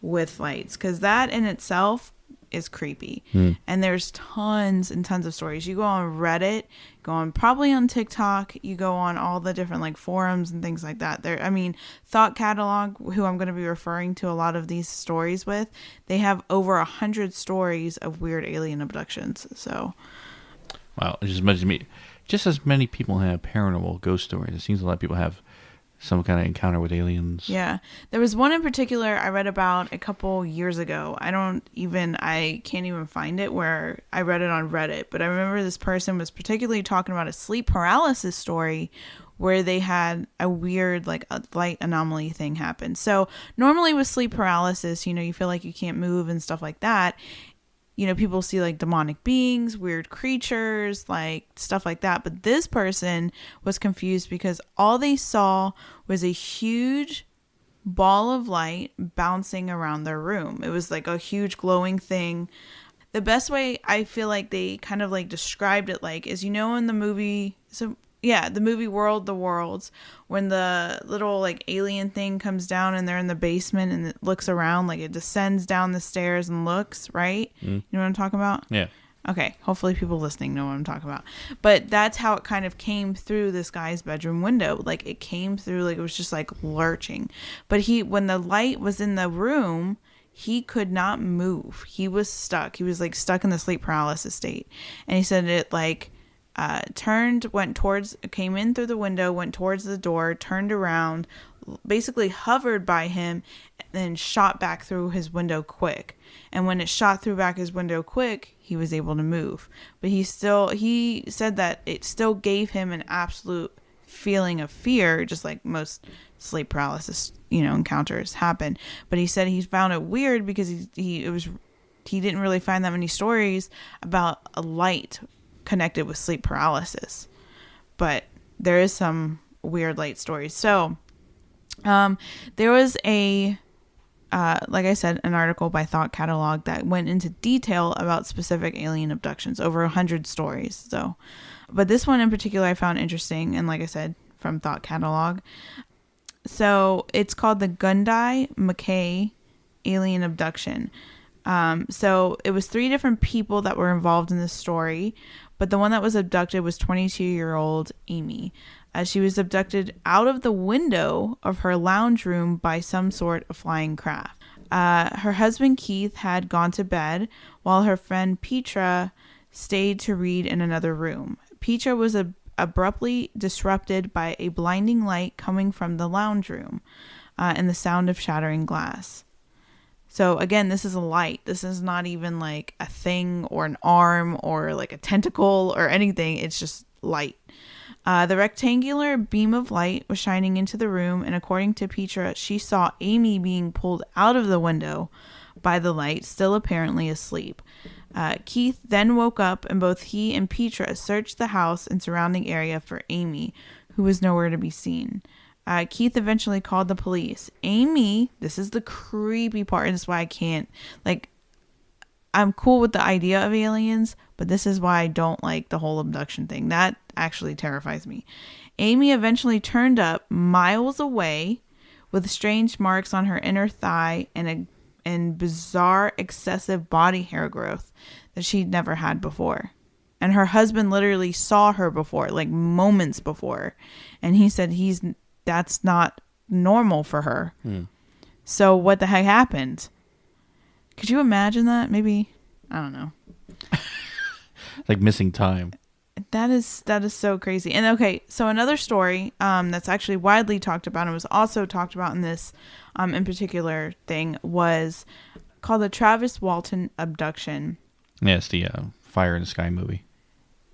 with lights, because that in itself is creepy. And there's tons and tons of stories. You go on Reddit, go on probably on TikTok, you go on all the different like forums and things like that. There, I mean, Thought Catalog, who I'm going to be referring to a lot of these stories with, they have over 100 stories of weird alien abductions. So, wow, just as many people have paranormal ghost stories. It seems a lot of people have some kind of encounter with aliens. Yeah. There was one in particular I read about a couple years ago. I can't even find it, where I read it on Reddit. But I remember this person was particularly talking about a sleep paralysis story where they had a weird, like, a light anomaly thing happen. So normally with sleep paralysis, you feel like you can't move and stuff like that. People see like demonic beings, weird creatures, like stuff like that. But this person was confused because all they saw was a huge ball of light bouncing around their room. It was like a huge glowing thing. The best way I feel like they kind of like described it like is, in the movie, the movie World, the Worlds, when the little like alien thing comes down and they're in the basement and it looks around, like it descends down the stairs and looks, right? You know what I'm talking about? Yeah. Okay. Hopefully people listening know what I'm talking about. But that's how it kind of came through this guy's bedroom window. Like it came through, like it was just like lurching. But when the light was in the room, he could not move. He was stuck. He was like stuck in the sleep paralysis state. And he said it like, came in through the window, went towards the door, turned around, basically hovered by him, and then shot back through his window quick. And when it shot through back his window quick, he was able to move. But he said that it still gave him an absolute feeling of fear, just like most sleep paralysis, encounters happen. But he said he found it weird because he didn't really find that many stories about a light connected with sleep paralysis, but there is some weird light stories. So there was like I said, an article by Thought Catalog that went into detail about specific alien abductions, over 100 stories. So, but this one in particular I found interesting, and like I said, from Thought Catalog. So it's called the Gundai McKay alien abduction. So it was 3 different people that were involved in this story, but the one that was abducted was 22-year-old Amy. She was abducted out of the window of her lounge room by some sort of flying craft. Her husband Keith had gone to bed while her friend Petra stayed to read in another room. Petra was abruptly disrupted by a blinding light coming from the lounge room and the sound of shattering glass. So again, this is a light. This is not even like a thing or an arm or like a tentacle or anything. It's just light. The rectangular beam of light was shining into the room, and according to Petra, she saw Amy being pulled out of the window by the light, still apparently asleep. Keith then woke up, and both he and Petra searched the house and surrounding area for Amy, who was nowhere to be seen. Keith eventually called the police. Amy, this is the creepy part, and this is why I can't, I'm cool with the idea of aliens, but this is why I don't like the whole abduction thing. That actually terrifies me. Amy eventually turned up miles away with strange marks on her inner thigh and bizarre excessive body hair growth that she'd never had before. And her husband literally saw her before, like moments before. And he said that's not normal for her. So what the heck happened? Could you imagine that? Maybe, I don't know. Like missing time. That is so crazy. And okay, so another story that's actually widely talked about and was also talked about in this in particular thing was called the Travis Walton abduction. Yes, the Fire in the Sky movie.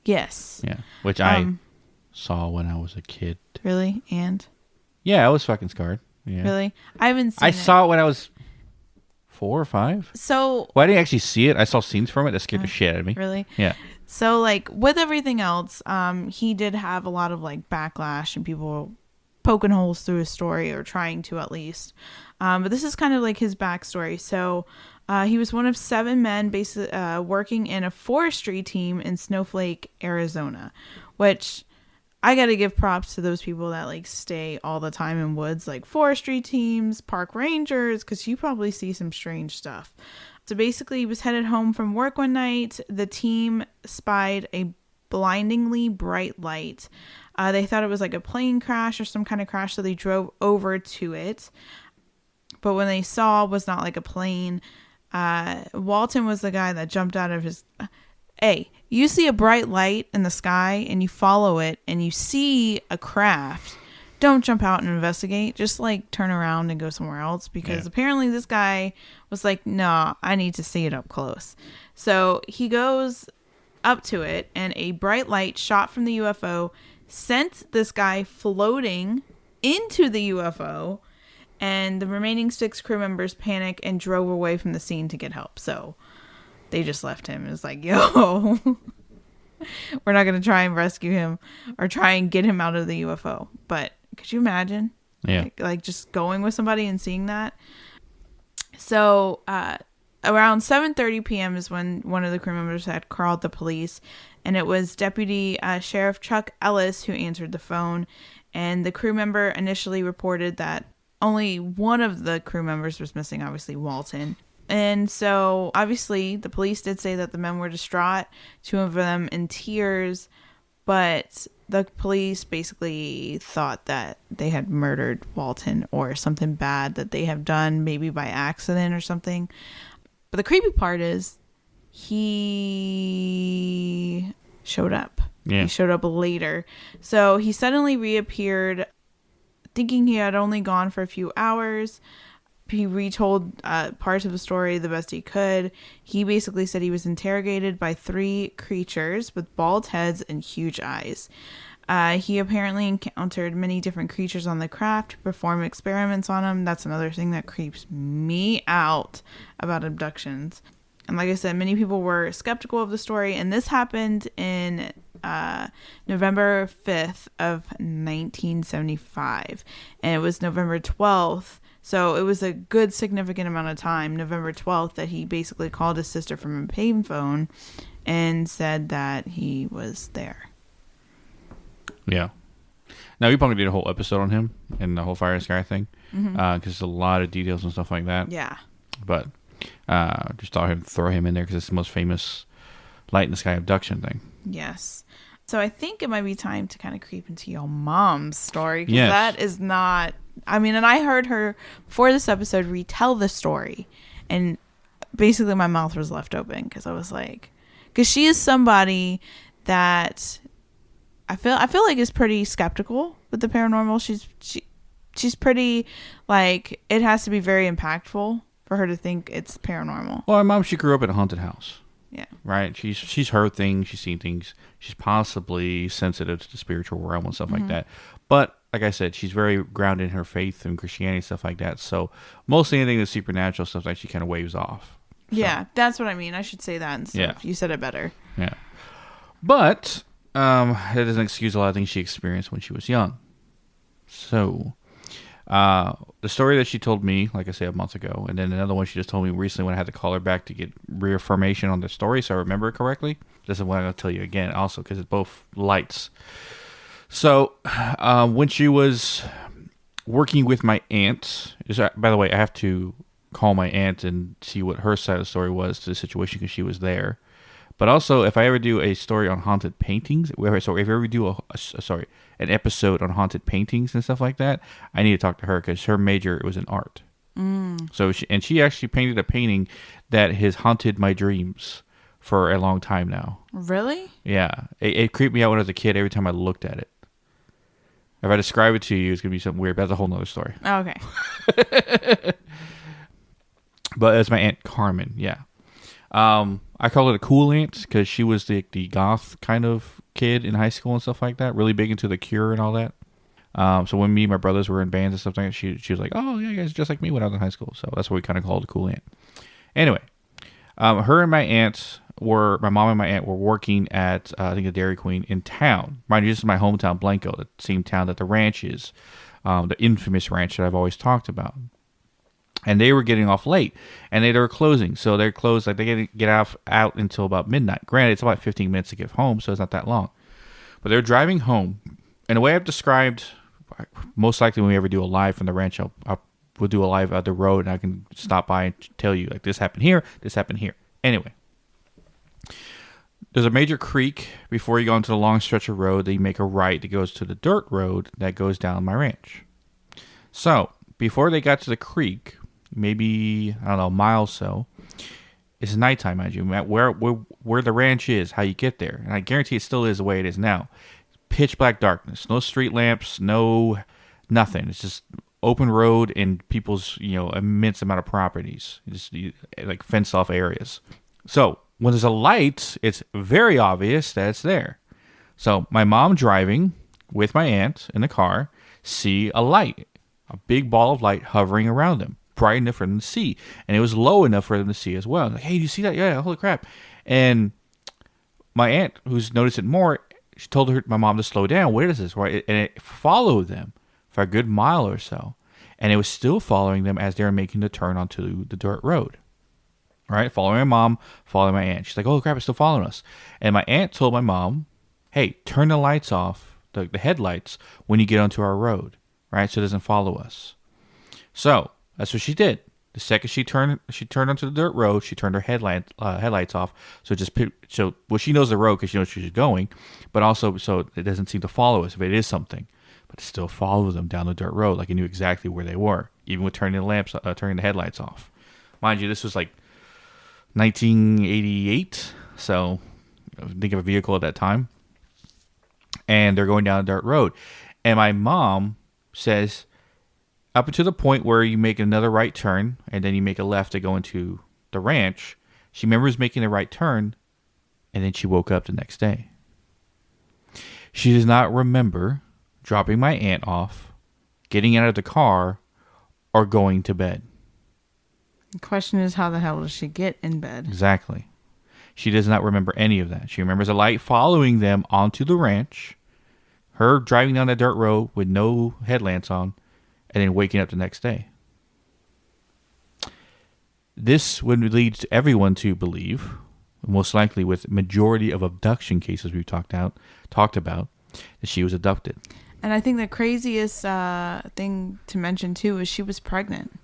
Yes. Yeah, which I saw when I was a kid. Really? And? Yeah, I was fucking scarred. Yeah. Really? I haven't seen it. I saw it when I was 4 or 5. So... Well, I didn't actually see it. I saw scenes from it that scared the shit out of me. Really? Yeah. So, like, with everything else, he did have a lot of, like, backlash and people poking holes through his story, or trying to at least. But this is kind of like his backstory. So, he was one of 7 men basically working in a forestry team in Snowflake, Arizona, which I got to give props to those people that like stay all the time in woods, like forestry teams, park rangers, because you probably see some strange stuff. So basically, he was headed home from work one night. The team spied a blindingly bright light. They thought it was like a plane crash or some kind of crash, so they drove over to it. But when they saw it was not like a plane, Walton was the guy that jumped out of his... Hey, you see a bright light in the sky and you follow it and you see a craft, don't jump out and investigate. Just like turn around and go somewhere else, because apparently this guy was like, nah, I need to see it up close. So he goes up to it, and a bright light shot from the UFO sent this guy floating into the UFO, and the remaining 6 crew members panicked and drove away from the scene to get help. So they just left him. It was like, yo, we're not going to try and rescue him or try and get him out of the UFO. But could you imagine? Yeah. Like just going with somebody and seeing that? So around 7:30 p.m. is when one of the crew members had called the police. And it was Deputy Sheriff Chuck Ellis who answered the phone. And the crew member initially reported that only one of the crew members was missing, obviously Walton. And so, obviously, the police did say that the men were distraught, 2 of them in tears, but the police basically thought that they had murdered Walton or something bad that they have done, maybe by accident or something. But the creepy part is he showed up. Yeah. He showed up later. So, he suddenly reappeared, thinking he had only gone for a few hours. He retold parts of the story the best he could. He basically said he was interrogated by 3 creatures with bald heads and huge eyes. He apparently encountered many different creatures on the craft, performed experiments on them. That's another thing that creeps me out about abductions. And like I said, many people were skeptical of the story. And this happened in November 5th of 1975. And it was November 12th. So it was a good significant amount of time, November 12th, that he basically called his sister from a payphone and said that he was there. Yeah. Now, we probably did a whole episode on him and the whole fire sky thing, because there's a lot of details and stuff like that. Yeah. But just thought I'd throw him in there because it's the most famous light in the sky abduction thing. Yes. So I think it might be time to kind of creep into your mom's story, because Yes. that is not... I mean, and I heard her, before this episode, retell the story. And basically my mouth was left open because I was like... Because she is somebody that I feel like is pretty skeptical with the paranormal. She's pretty, like, it has to be very impactful for her to think it's paranormal. Well, my mom, she grew up in a haunted house. Yeah. Right? She's heard things. She's seen things. She's possibly sensitive to the spiritual realm and stuff like that. But like I said, she's very grounded in her faith and Christianity, stuff like that. So mostly anything that's supernatural stuff, like she kind of waves off. So, Yeah, that's what I mean. I should say that instead. Yeah. You said it better. Yeah. But that doesn't excuse a lot of things she experienced when she was young. So the story that she told me, like I said, a month ago, and then another one she just told me recently when I had to call her back to get reaffirmation on the story so I remember it correctly. This is what I'm going to tell you again also, because it's both lights. So when she was working with my aunt, by the way, I have to call my aunt and see what her side of the story was to the situation because she was there. But also, if I ever do a story on haunted paintings, if I ever do an episode on haunted paintings and stuff like that, I need to talk to her because her major was in art. So she actually painted a painting that has haunted my dreams for a long time now. Really? Yeah, it creeped me out when I was a kid every time I looked at it. If I describe it to you, it's gonna be something weird. But that's a whole nother story. Oh, okay. But it's my Aunt Carmen. Yeah. I call it a cool aunt because she was the goth kind of kid in high school and stuff like that. Really big into The Cure and all that. So when me and my brothers were in bands and stuff like that, she was like, "Oh yeah, you guys are just like me when I was in high school." So that's what we kind of called a cool aunt. Anyway, her and my mom and my aunt were working at I think the Dairy Queen in town. Mind you, this is my hometown, Blanco, the same town that the ranch is, the infamous ranch that I've always talked about. And they were getting off late, and they were closing. So they're closed, like they didn't get out until about midnight. Granted, it's about 15 minutes to get home, so it's not that long. But they're driving home, And the way I've described, most likely when we ever do a live from the ranch, we'll do a live at the road, and I can stop by and tell you, like, this happened here, this happened here. Anyway, there's a major creek before you go into the long stretch of road that you make a right that goes to the dirt road that goes down my ranch. So, before they got to the creek, maybe, I don't know, a mile or so, it's nighttime, mind you. Where the ranch is, how you get there. And I guarantee it still is the way it is now. Pitch black darkness. No street lamps, no nothing. It's just open road and people's, immense amount of properties. Just like fenced off areas. So, when there's a light, it's very obvious that it's there. So, my mom driving with my aunt in the car, see a light. A big ball of light hovering around them. Bright enough for them to see. And it was low enough for them to see as well. Like, hey, do you see that? Yeah, holy crap. And my aunt, who's noticed it more, she told my mom to slow down. Where is this? Right? And it followed them for a good mile or so. And it was still following them as they were making the turn onto the dirt road. Right? Following my mom, following my aunt. She's like, oh crap, it's still following us. And my aunt told my mom, hey, turn the lights off, the headlights, when you get onto our road. Right? So it doesn't follow us. So that's what she did. The second she turned onto the dirt road, she turned her headlights off. So she knows the road because she knows where she's going, but also so it doesn't seem to follow us if it is something. But it still follows them down the dirt road, like it knew exactly where they were, even with turning the headlights off. Mind you, this was like 1988, so think of a vehicle at that time. And they're going down a dirt road, and my mom says, up until the point where you make another right turn and then you make a left to go into the ranch, she remembers making the right turn, and then she woke up the next day. She does not remember dropping my aunt off, getting out of the car, or going to bed. The question is, how the hell does she get in bed? Exactly. She does not remember any of that. She remembers a light following them onto the ranch, her driving down that dirt road with no headlamps on, and then waking up the next day. This would lead everyone to believe, most likely with majority of abduction cases we've talked about, that she was abducted. And I think the craziest thing to mention too is she was pregnant.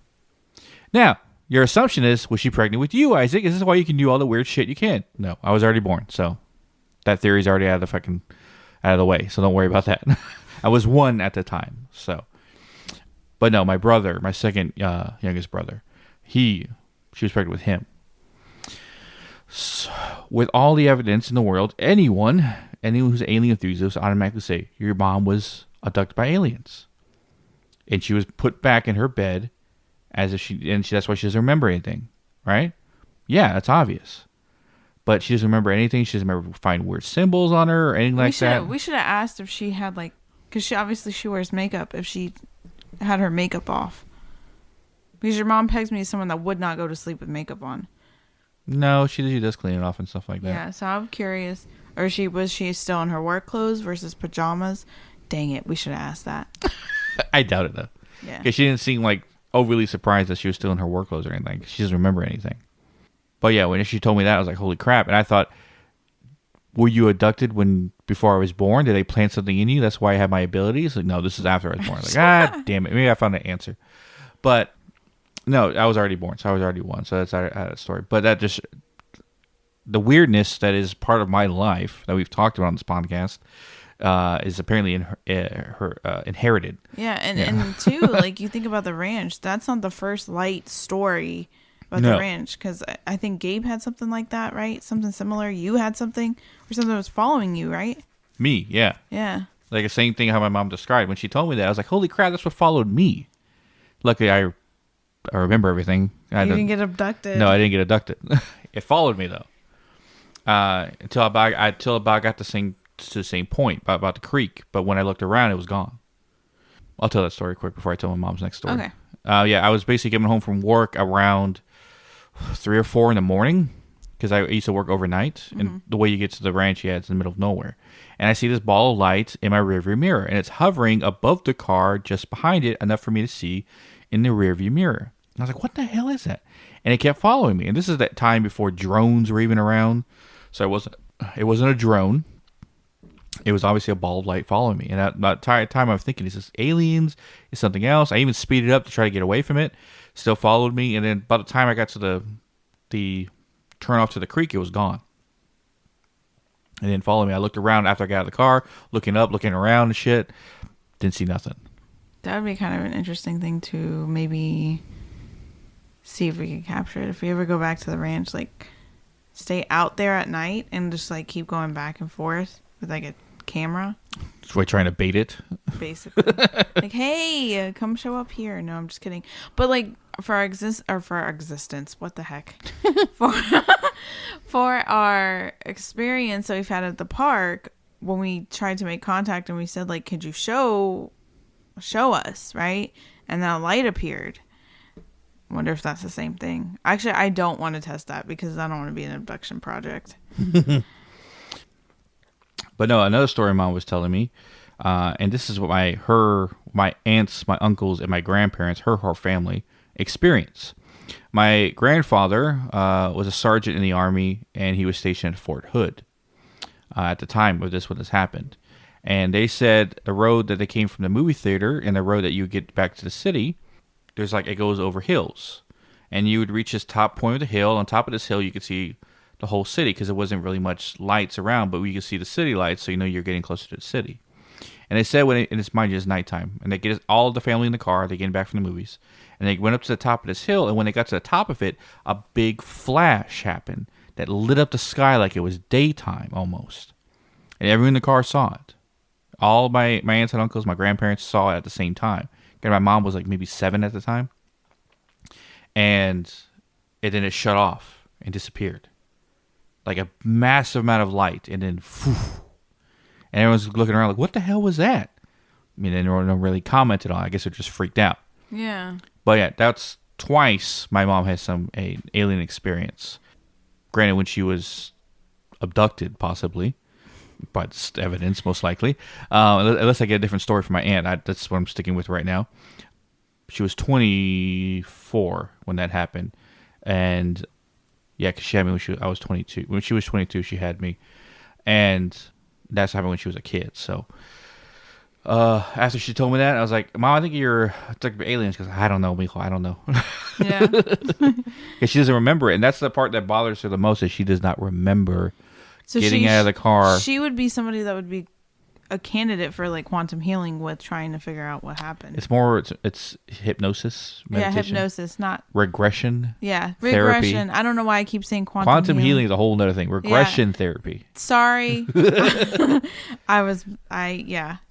Now, your assumption is, was she pregnant with you, Isaac? Is this why you can do all the weird shit you can? No, I was already born, so that theory's already out of the way. So don't worry about that. I was 1 at the time, so. But no, my brother, my second youngest brother, she was pregnant with him. So, with all the evidence in the world, anyone who's an alien enthusiast automatically say your mom was abducted by aliens, and she was put back in her bed as if that's why she doesn't remember anything, right? Yeah, that's obvious. But she doesn't remember anything. She doesn't remember finding weird symbols on her or anything like that. We should have asked if she had because she wears makeup, if she had her makeup off. Because your mom pegs me as someone that would not go to sleep with makeup on. No, she does clean it off and stuff like that. Yeah, so I'm curious. Or was she still in her work clothes versus pajamas? Dang it, we should have asked that. I doubt it though. Yeah. Because she didn't seem overly surprised that she was still in her work clothes or anything. She doesn't remember anything. But yeah, when she told me that, I was like, holy crap. And I thought, were you abducted before I was born? Did they plant something in you? That's why I have my abilities? No, this is after I was born. Damn it. Maybe I found the answer. But no, I was already born. So I was already 1. So that's out of the story. But that just, the weirdness that is part of my life that we've talked about on this podcast is apparently inherited. Yeah, and too, you think about the ranch, that's not the first light story about the ranch, because I think Gabe had something like that, right? Something similar. You had something, or something was following you, right? Me, yeah. Yeah. Like the same thing how my mom described. When she told me that, I was like, holy crap, that's what followed me. Luckily, I remember everything. You didn't get abducted. No, I didn't get abducted. It followed me, though. Until I got to the same point about the creek. But when I looked around, it was gone. I'll tell that story quick before I tell my mom's next story. Okay. I was basically getting home from work around 3 or 4 in the morning, because I used to work overnight, and the way you get to the ranch, it's in the middle of nowhere. And I see this ball of light in my rearview mirror, and it's hovering above the car just behind it, enough for me to see in the rearview mirror. And I was like, what the hell is that? And it kept following me. And this is that time before drones were even around, so it wasn't a drone. it was obviously a ball of light following me. And at that time I was thinking, is this aliens? Is something else? I even speeded up to try to get away from it. Still followed me. And then by the time I got to the turn off to the creek, it was gone. And then followed me. I looked around after I got out of the car, looking up, looking around and shit. Didn't see nothing. That would be kind of an interesting thing to maybe see if we can capture it. If we ever go back to the ranch, like stay out there at night and just like keep going back and forth with like a camera. So we're trying to bait it. Basically. Like, hey, come show up here. No, I'm just kidding. But like for our existence, what the heck? for our experience that we've had at the park, when we tried to make contact and we said like, could you show us, right? And then a light appeared. Wonder if that's the same thing. Actually, I don't want to test that because I don't want to be an abduction project. But no, another story Mom was telling me, and this is what my aunts, my uncles, and my grandparents, her whole family experience. My grandfather was a sergeant in the Army, and he was stationed at Fort Hood at the time of this when this happened. And they said the road that they came from the movie theater and the road that you get back to the city, there's like, it goes over hills. And you would reach this top point of the hill. On top of this hill, you could see the whole city because there wasn't really much lights around, but we could see the city lights, so you know you're getting closer to the city. And they said and it's mind you, it's nighttime, and they get all of the family in the car, they're getting back from the movies, and they went up to the top of this hill, and when they got to the top of it, a big flash happened that lit up the sky like it was daytime almost. And everyone in the car saw it. All my aunts and uncles, my grandparents saw it at the same time. And my mom was like maybe 7 at the time. And then it shut off and disappeared. Like a massive amount of light. And then, phew. And everyone's looking around like, what the hell was that? I mean, no one really commented on it. I guess they're just freaked out. Yeah. But yeah, that's twice my mom has an alien experience. Granted, when she was abducted, possibly. But evidence, most likely. Unless I get a different story from my aunt. That's what I'm sticking with right now. She was 24 when that happened. And yeah, because she had me I was 22. When she was 22, she had me. And that's happened when she was a kid. So after she told me that, I was like, Mom, I think you're talking about aliens. Because I don't know, Mijo. I don't know. Yeah. Because she doesn't remember it. And that's the part that bothers her the most, is she does not remember getting out of the car. She would be somebody that would be a candidate for like quantum healing with trying to figure out what happened. It's more, it's hypnosis, meditation. Yeah, hypnosis, not regression. Yeah, therapy. regression. I don't know why I keep saying quantum healing. Healing is a whole other thing. Regression therapy. Sorry.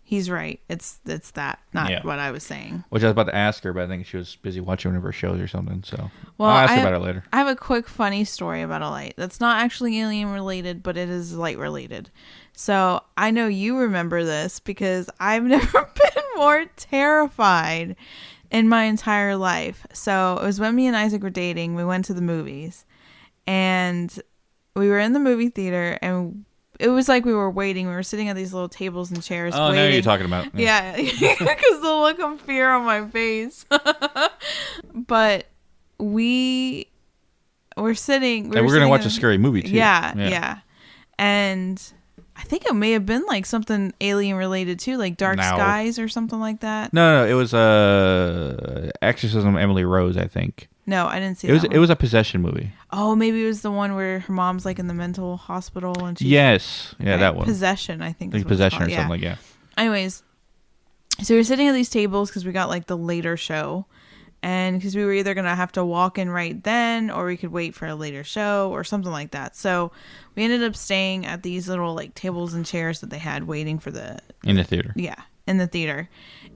He's right. It's that, not what I was saying. Which I was about to ask her, but I think she was busy watching one of her shows or something. So well, I'll ask her about it later. I have a quick funny story about a light. That's not actually alien related, but it is light related. So I know you remember this because I've never been more terrified in my entire life. So it was when me and Isaac were dating. We went to the movies, and we were in the movie theater, and it was like we were waiting. We were sitting at these little tables and chairs. Oh, waiting. I know you're talking about. Yeah, because the look of fear on my face. But we were sitting. We're going to watch a scary movie, too. Yeah. And I think it may have been like something alien related, too, like Dark Skies or something like that. No. It was Exorcism of Emily Rose, I think. No, I didn't see it. It was a possession movie. Oh, maybe it was the one where her mom's like in the mental hospital and yes, yeah, that one. Possession, I think. Like Possession or something like that. Anyways, so we were sitting at these tables because we got like the later show, and because we were either gonna have to walk in right then or we could wait for a later show or something like that. So we ended up staying at these little like tables and chairs that they had waiting for in the theater. Yeah, in the theater,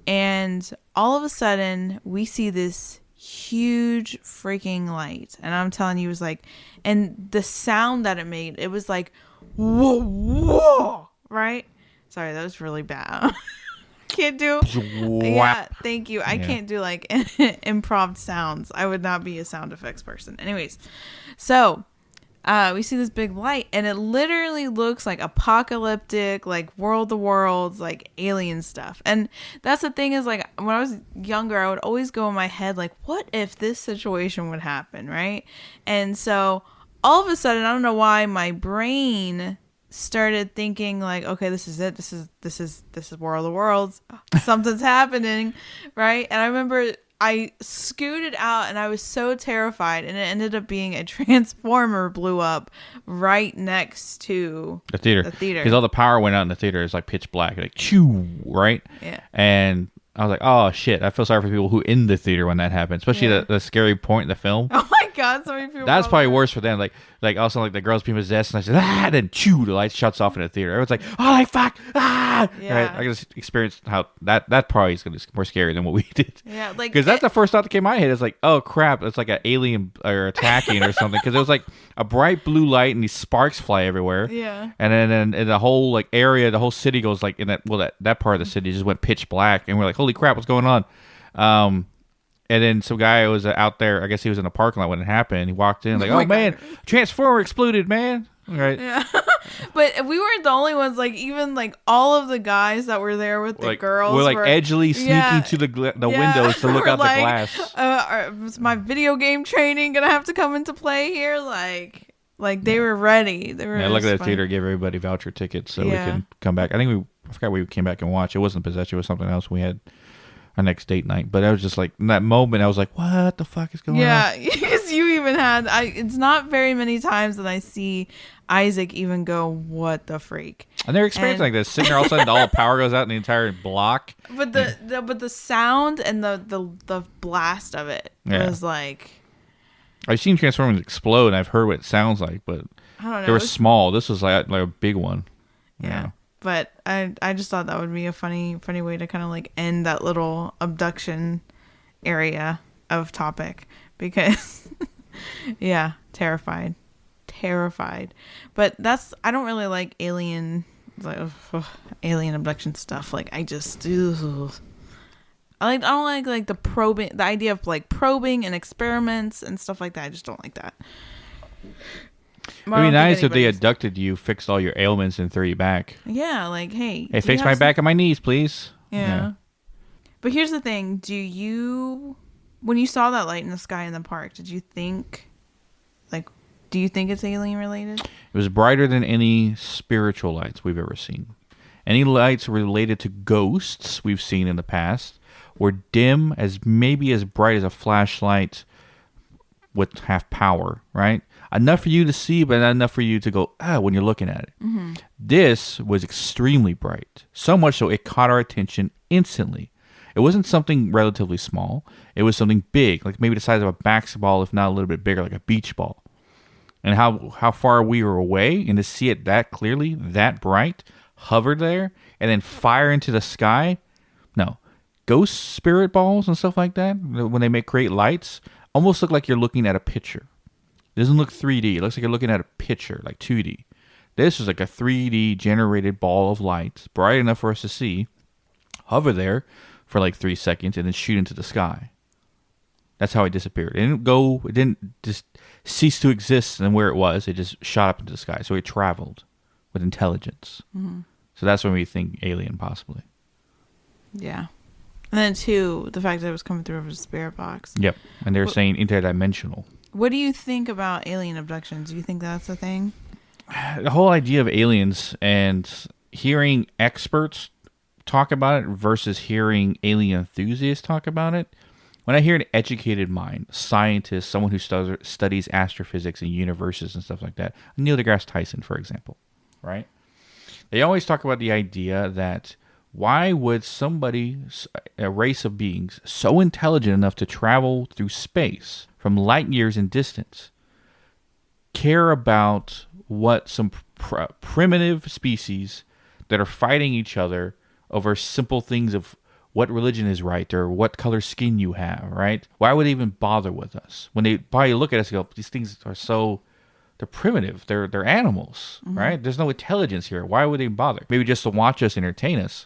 and all of a sudden we see this huge freaking light, and I'm telling you, it was like, and the sound that it made, it was like whoa, whoa, right? Sorry, that was really bad. Can't do yeah, thank you. I can't do like improv sounds. I would not be a sound effects person. Anyways, so we see this big light, and it literally looks like apocalyptic, like World of Worlds, like alien stuff. And that's the thing, is like when I was younger, I would always go in my head like, what if this situation would happen, right? And so all of a sudden, I don't know why, my brain started thinking like, okay, this is it. This is War of the Worlds. Something's happening, right? And I remember I scooted out and I was so terrified, and it ended up being a transformer blew up right next to the theater. Because all the power went out in the theater. It's like pitch black, like chew, right? Yeah. And I was like, oh shit! I feel sorry for people who in the theater when that happened, especially the scary point in the film. Oh my god, so many people. That's probably worse for them. Like also like the girls being possessed, and I said then chew, the light shuts off in the theater. Everyone's like, oh like fuck, Yeah. Right? I just experienced how that probably is gonna be more scary than what we did. Yeah, like because that's the first thought that came to my head. Is like, oh crap, it's like an alien or attacking or something. Because it was like a bright blue light and these sparks fly everywhere. Yeah. And then in the whole like area, the whole city goes like in that part of the city just went pitch black, and we're like, holy crap, what's going on? And then some guy was out there. I guess he was in the parking lot when it happened. He walked in like, "Oh man, transformer exploded, man!" Right? Yeah, but we weren't the only ones. Like even like all of the guys that were there with the girls were like edgily sneaking to the windows to look out the glass. Was my video game training gonna have to come into play here? Like they were ready. They were. Yeah, look at the theater. Give everybody voucher tickets so we can come back. I forgot we came back and watched. It wasn't Possession. It was something else. We had our next date night, but I was just like in that moment I was like, what the fuck is going on? Yeah, because you even had it's not very many times that I see Isaac even go, what the freak? And they're experiencing like this, sitting there all of a sudden all the power goes out in the entire block. But the sound and the blast of it was like, I've seen Transformers explode and I've heard what it sounds like, but I don't know. They were small. This was like a big one. Yeah. But I just thought that would be a funny way to kind of like end that little abduction area of topic, because terrified. But I don't really like alien abduction stuff. Like I don't like the probing, the idea of like probing and experiments and stuff like that. I just don't like that. It'd be nice if they abducted you, fixed all your ailments, and threw you back. Yeah, like, hey, fix my back and my knees, please. Yeah. But here's the thing. When you saw that light in the sky in the park, do you think it's alien related? It was brighter than any spiritual lights we've ever seen. Any lights related to ghosts we've seen in the past were dim, maybe as bright as a flashlight with half power, right? Enough for you to see, but not enough for you to go, when you're looking at it. Mm-hmm. This was extremely bright. So much so it caught our attention instantly. It wasn't something relatively small. It was something big, like maybe the size of a basketball, if not a little bit bigger, like a beach ball. And how far we were away, and to see it that clearly, that bright, hover there, and then fire into the sky. No. Ghost spirit balls and stuff like that, when they create lights, almost look like you're looking at a picture. It doesn't look 3D. It looks like you're looking at a picture, like 2D. This was like a 3D generated ball of light, bright enough for us to see, hover there for like 3 seconds, and then shoot into the sky. That's how it disappeared. It didn't just cease to exist and where it was. It just shot up into the sky. So it traveled with intelligence. Mm-hmm. So that's when we think alien, possibly. Yeah. And then, too, the fact that it was coming through over the spirit box. Yep. And they're saying interdimensional. What do you think about alien abductions? Do you think that's a thing? The whole idea of aliens and hearing experts talk about it versus hearing alien enthusiasts talk about it. When I hear an educated mind, scientist, someone who studies astrophysics and universes and stuff like that, Neil deGrasse Tyson, for example, right? They always talk about the idea that why would a race of beings so intelligent enough to travel through space from light years in distance, care about what some primitive species that are fighting each other over simple things of what religion is right or what color skin you have, right? Why would they even bother with us? When they probably look at us and go, these things are they're primitive. They're animals, mm-hmm. right? There's no intelligence here. Why would they bother? Maybe just to watch us entertain us.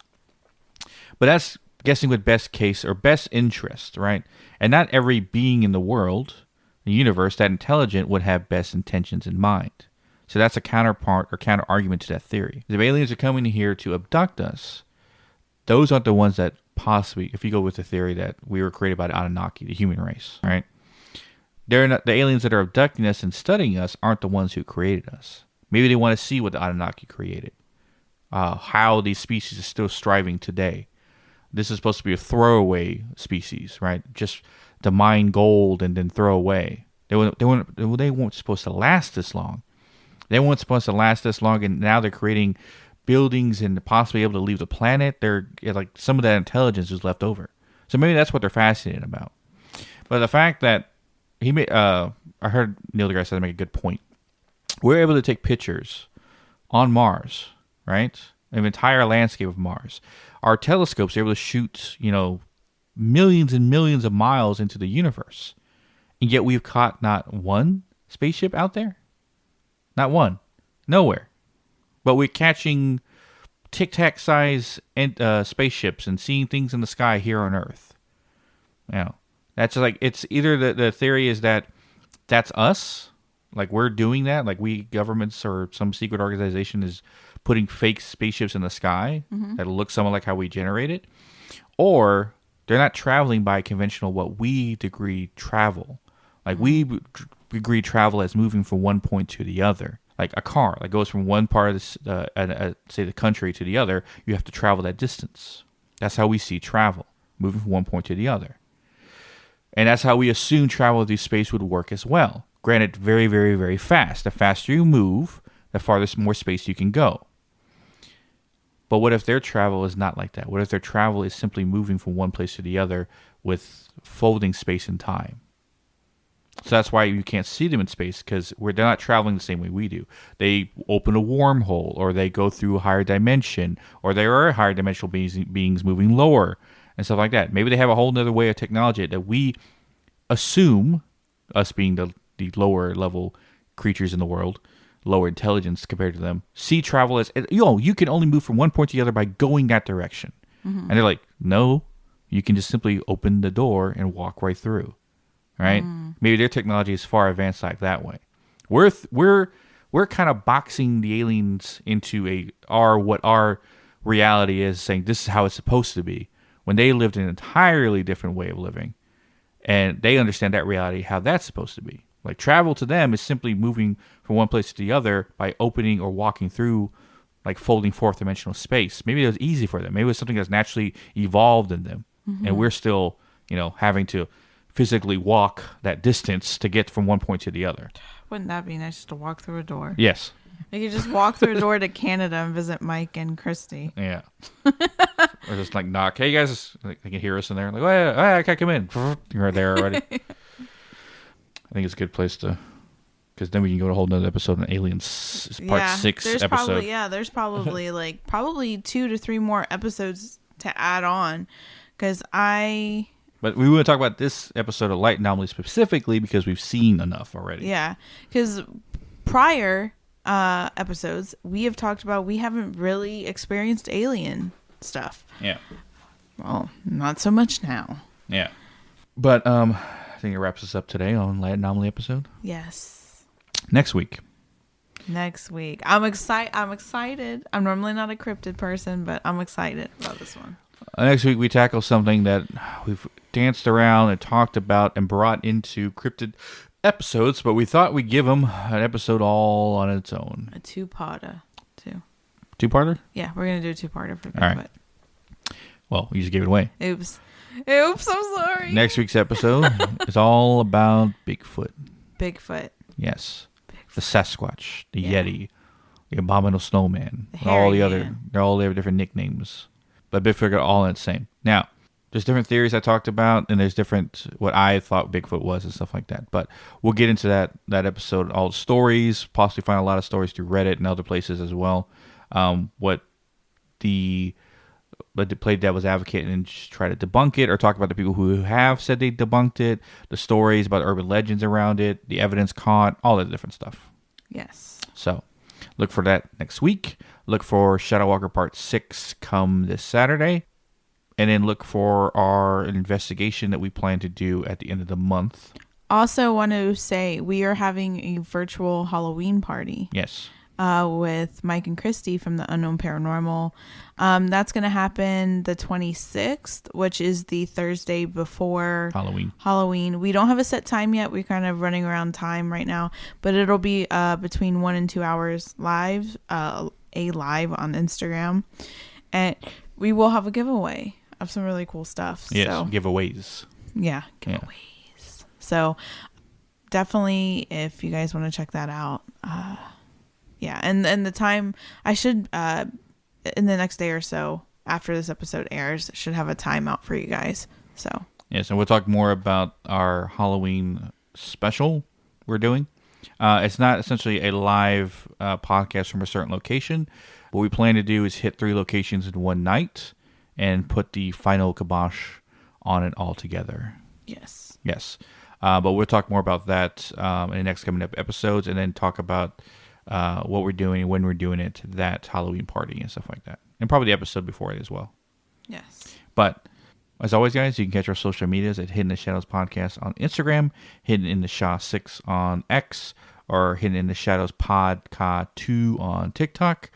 But that's guessing with best case or best interest, right? And not every being in the world, the universe, that intelligent would have best intentions in mind. So that's a counterpart or counter argument to that theory. If aliens are coming here to abduct us, those aren't the ones that possibly, if you go with the theory that we were created by the Anunnaki, the human race, right? They're not, the aliens that are abducting us and studying us aren't the ones who created us. Maybe they want to see what the Anunnaki created, how these species are still striving today. This is supposed to be a throwaway species, right? Just to mine gold and then throw away. They weren't supposed to last this long. They weren't supposed to last this long, and now they're creating buildings and possibly able to leave the planet. They're like, some of that intelligence is left over. So maybe that's what they're fascinated about. But the fact that I heard Neil deGrasse Tyson make a good point. We're able to take pictures on Mars, right? An entire landscape of Mars. Our telescopes are able to shoot, millions and millions of miles into the universe. And yet we've caught not one spaceship out there. Not one. Nowhere. But we're catching tic-tac size spaceships and seeing things in the sky here on Earth. That's like, it's either the theory is that that's us, like we're doing that, like we governments or some secret organization is putting fake spaceships in the sky that look somewhat like how we generate it, or they're not traveling by conventional what we degree travel. Like we degree travel as moving from one point to the other. Like a car, like goes from one part of say the country to the other, you have to travel that distance. That's how we see travel, moving from one point to the other. And that's how we assume travel through space would work as well. Granted, very, very, very fast. The faster you move, the farthest more space you can go. But what if their travel is not like that? What if their travel is simply moving from one place to the other with folding space and time? So that's why you can't see them in space, because they're not traveling the same way we do. They open a wormhole, or they go through a higher dimension, or there are higher dimensional beings moving lower, and stuff like that. Maybe they have a whole other way of technology that we assume, us being the lower level creatures in the world, lower intelligence compared to them, see travel as, you can only move from one point to the other by going that direction. And they're like, no, you can just simply open the door and walk right through. Right? Maybe their technology is far advanced like that way. We're kind of boxing the aliens into what our reality is, saying this is how it's supposed to be, when they lived an entirely different way of living, and they understand that reality, how that's supposed to be. Like travel to them is simply moving from one place to the other by opening or walking through, like folding fourth dimensional space. Maybe it was easy for them. Maybe it was something that's naturally evolved in them, and we're still, having to physically walk that distance to get from one point to the other. Wouldn't that be nice, just to walk through a door? Yes. You could just walk through a door to Canada and visit Mike and Christy. Yeah. Or just like knock. Hey guys, like, they can hear us in there. Like, oh, I can't come in. You're right there already. I think it's a good place to, because then we can go to a whole nother episode on Aliens Part 6 there's episode. There's probably probably 2 to 3 more episodes to add on, because But we want to talk about this episode of Light Anomaly specifically because we've seen enough already. Yeah, because prior episodes we have talked about, we haven't really experienced alien stuff. Yeah. Well, not so much now. Yeah. But I think it wraps us up today on Light Anomaly episode. Yes. Next week. I'm excited. I'm normally not a cryptid person, but I'm excited about this one. Next week we tackle something that we've danced around and talked about and brought into cryptid episodes, but we thought we'd give them an episode all on its own. A two-parter, too. Two-parter? Yeah, we're going to do a two-parter for Bigfoot. All right. Well, you just gave it away. Oops, I'm sorry. Next week's episode is all about Bigfoot. Bigfoot. Yes. The Sasquatch, the Yeti, the Abominable Snowman, The all the Hairy other, Man. they're all their different nicknames. But Bigfoot are all in the same. Now, there's different theories I talked about, and there's different what I thought Bigfoot was and stuff like that. But we'll get into that episode. All the stories, possibly find a lot of stories through Reddit and other places as well. But to play devil's advocate and just try to debunk it, or talk about the people who have said they debunked it, the stories about urban legends around it, the evidence caught, all that different stuff. Yes. So look for that next week. Look for Shadow Walker Part 6 come this Saturday. And then look for our investigation that we plan to do at the end of the month. Also want to say we are having a virtual Halloween party. Yes. with Mike and Christy from the Unknown Paranormal. That's going to happen the 26th, which is the Thursday before Halloween. We don't have a set time yet. We're kind of running around time right now, but it'll be between 1 and 2 hours live, live on Instagram. And we will have a giveaway of some really cool stuff. Yes, so, giveaways. Yeah, giveaways. Yeah. So definitely, if you guys want to check that out, yeah, and the time I should in the next day or so after this episode airs, should have a timeout for you guys. So yes, and we'll talk more about our Halloween special we're doing. It's not essentially a live podcast from a certain location. What we plan to do is hit 3 locations in one night and put the final kibosh on it all together. Yes. But we'll talk more about that in the next coming up episodes, and then talk about what we're doing, when we're doing it, that Halloween party and stuff like that. And probably the episode before it as well. Yes. But as always, guys, you can catch our social medias at Hidden in the Shadows Podcast on Instagram, Hidden in the Shaw 6 on X, or Hidden in the Shadows Podca 2 on TikTok,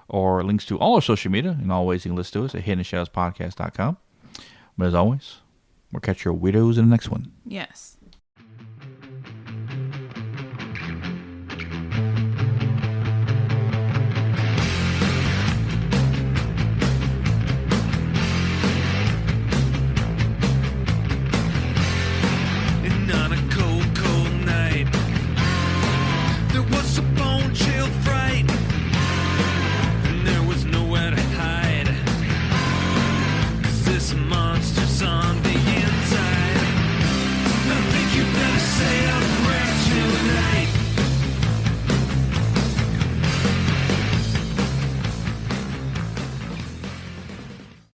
or links to all our social media, and always you can listen to us at hiddenshadowspodcast.com. But as always, we'll catch your widows in the next one. Yes.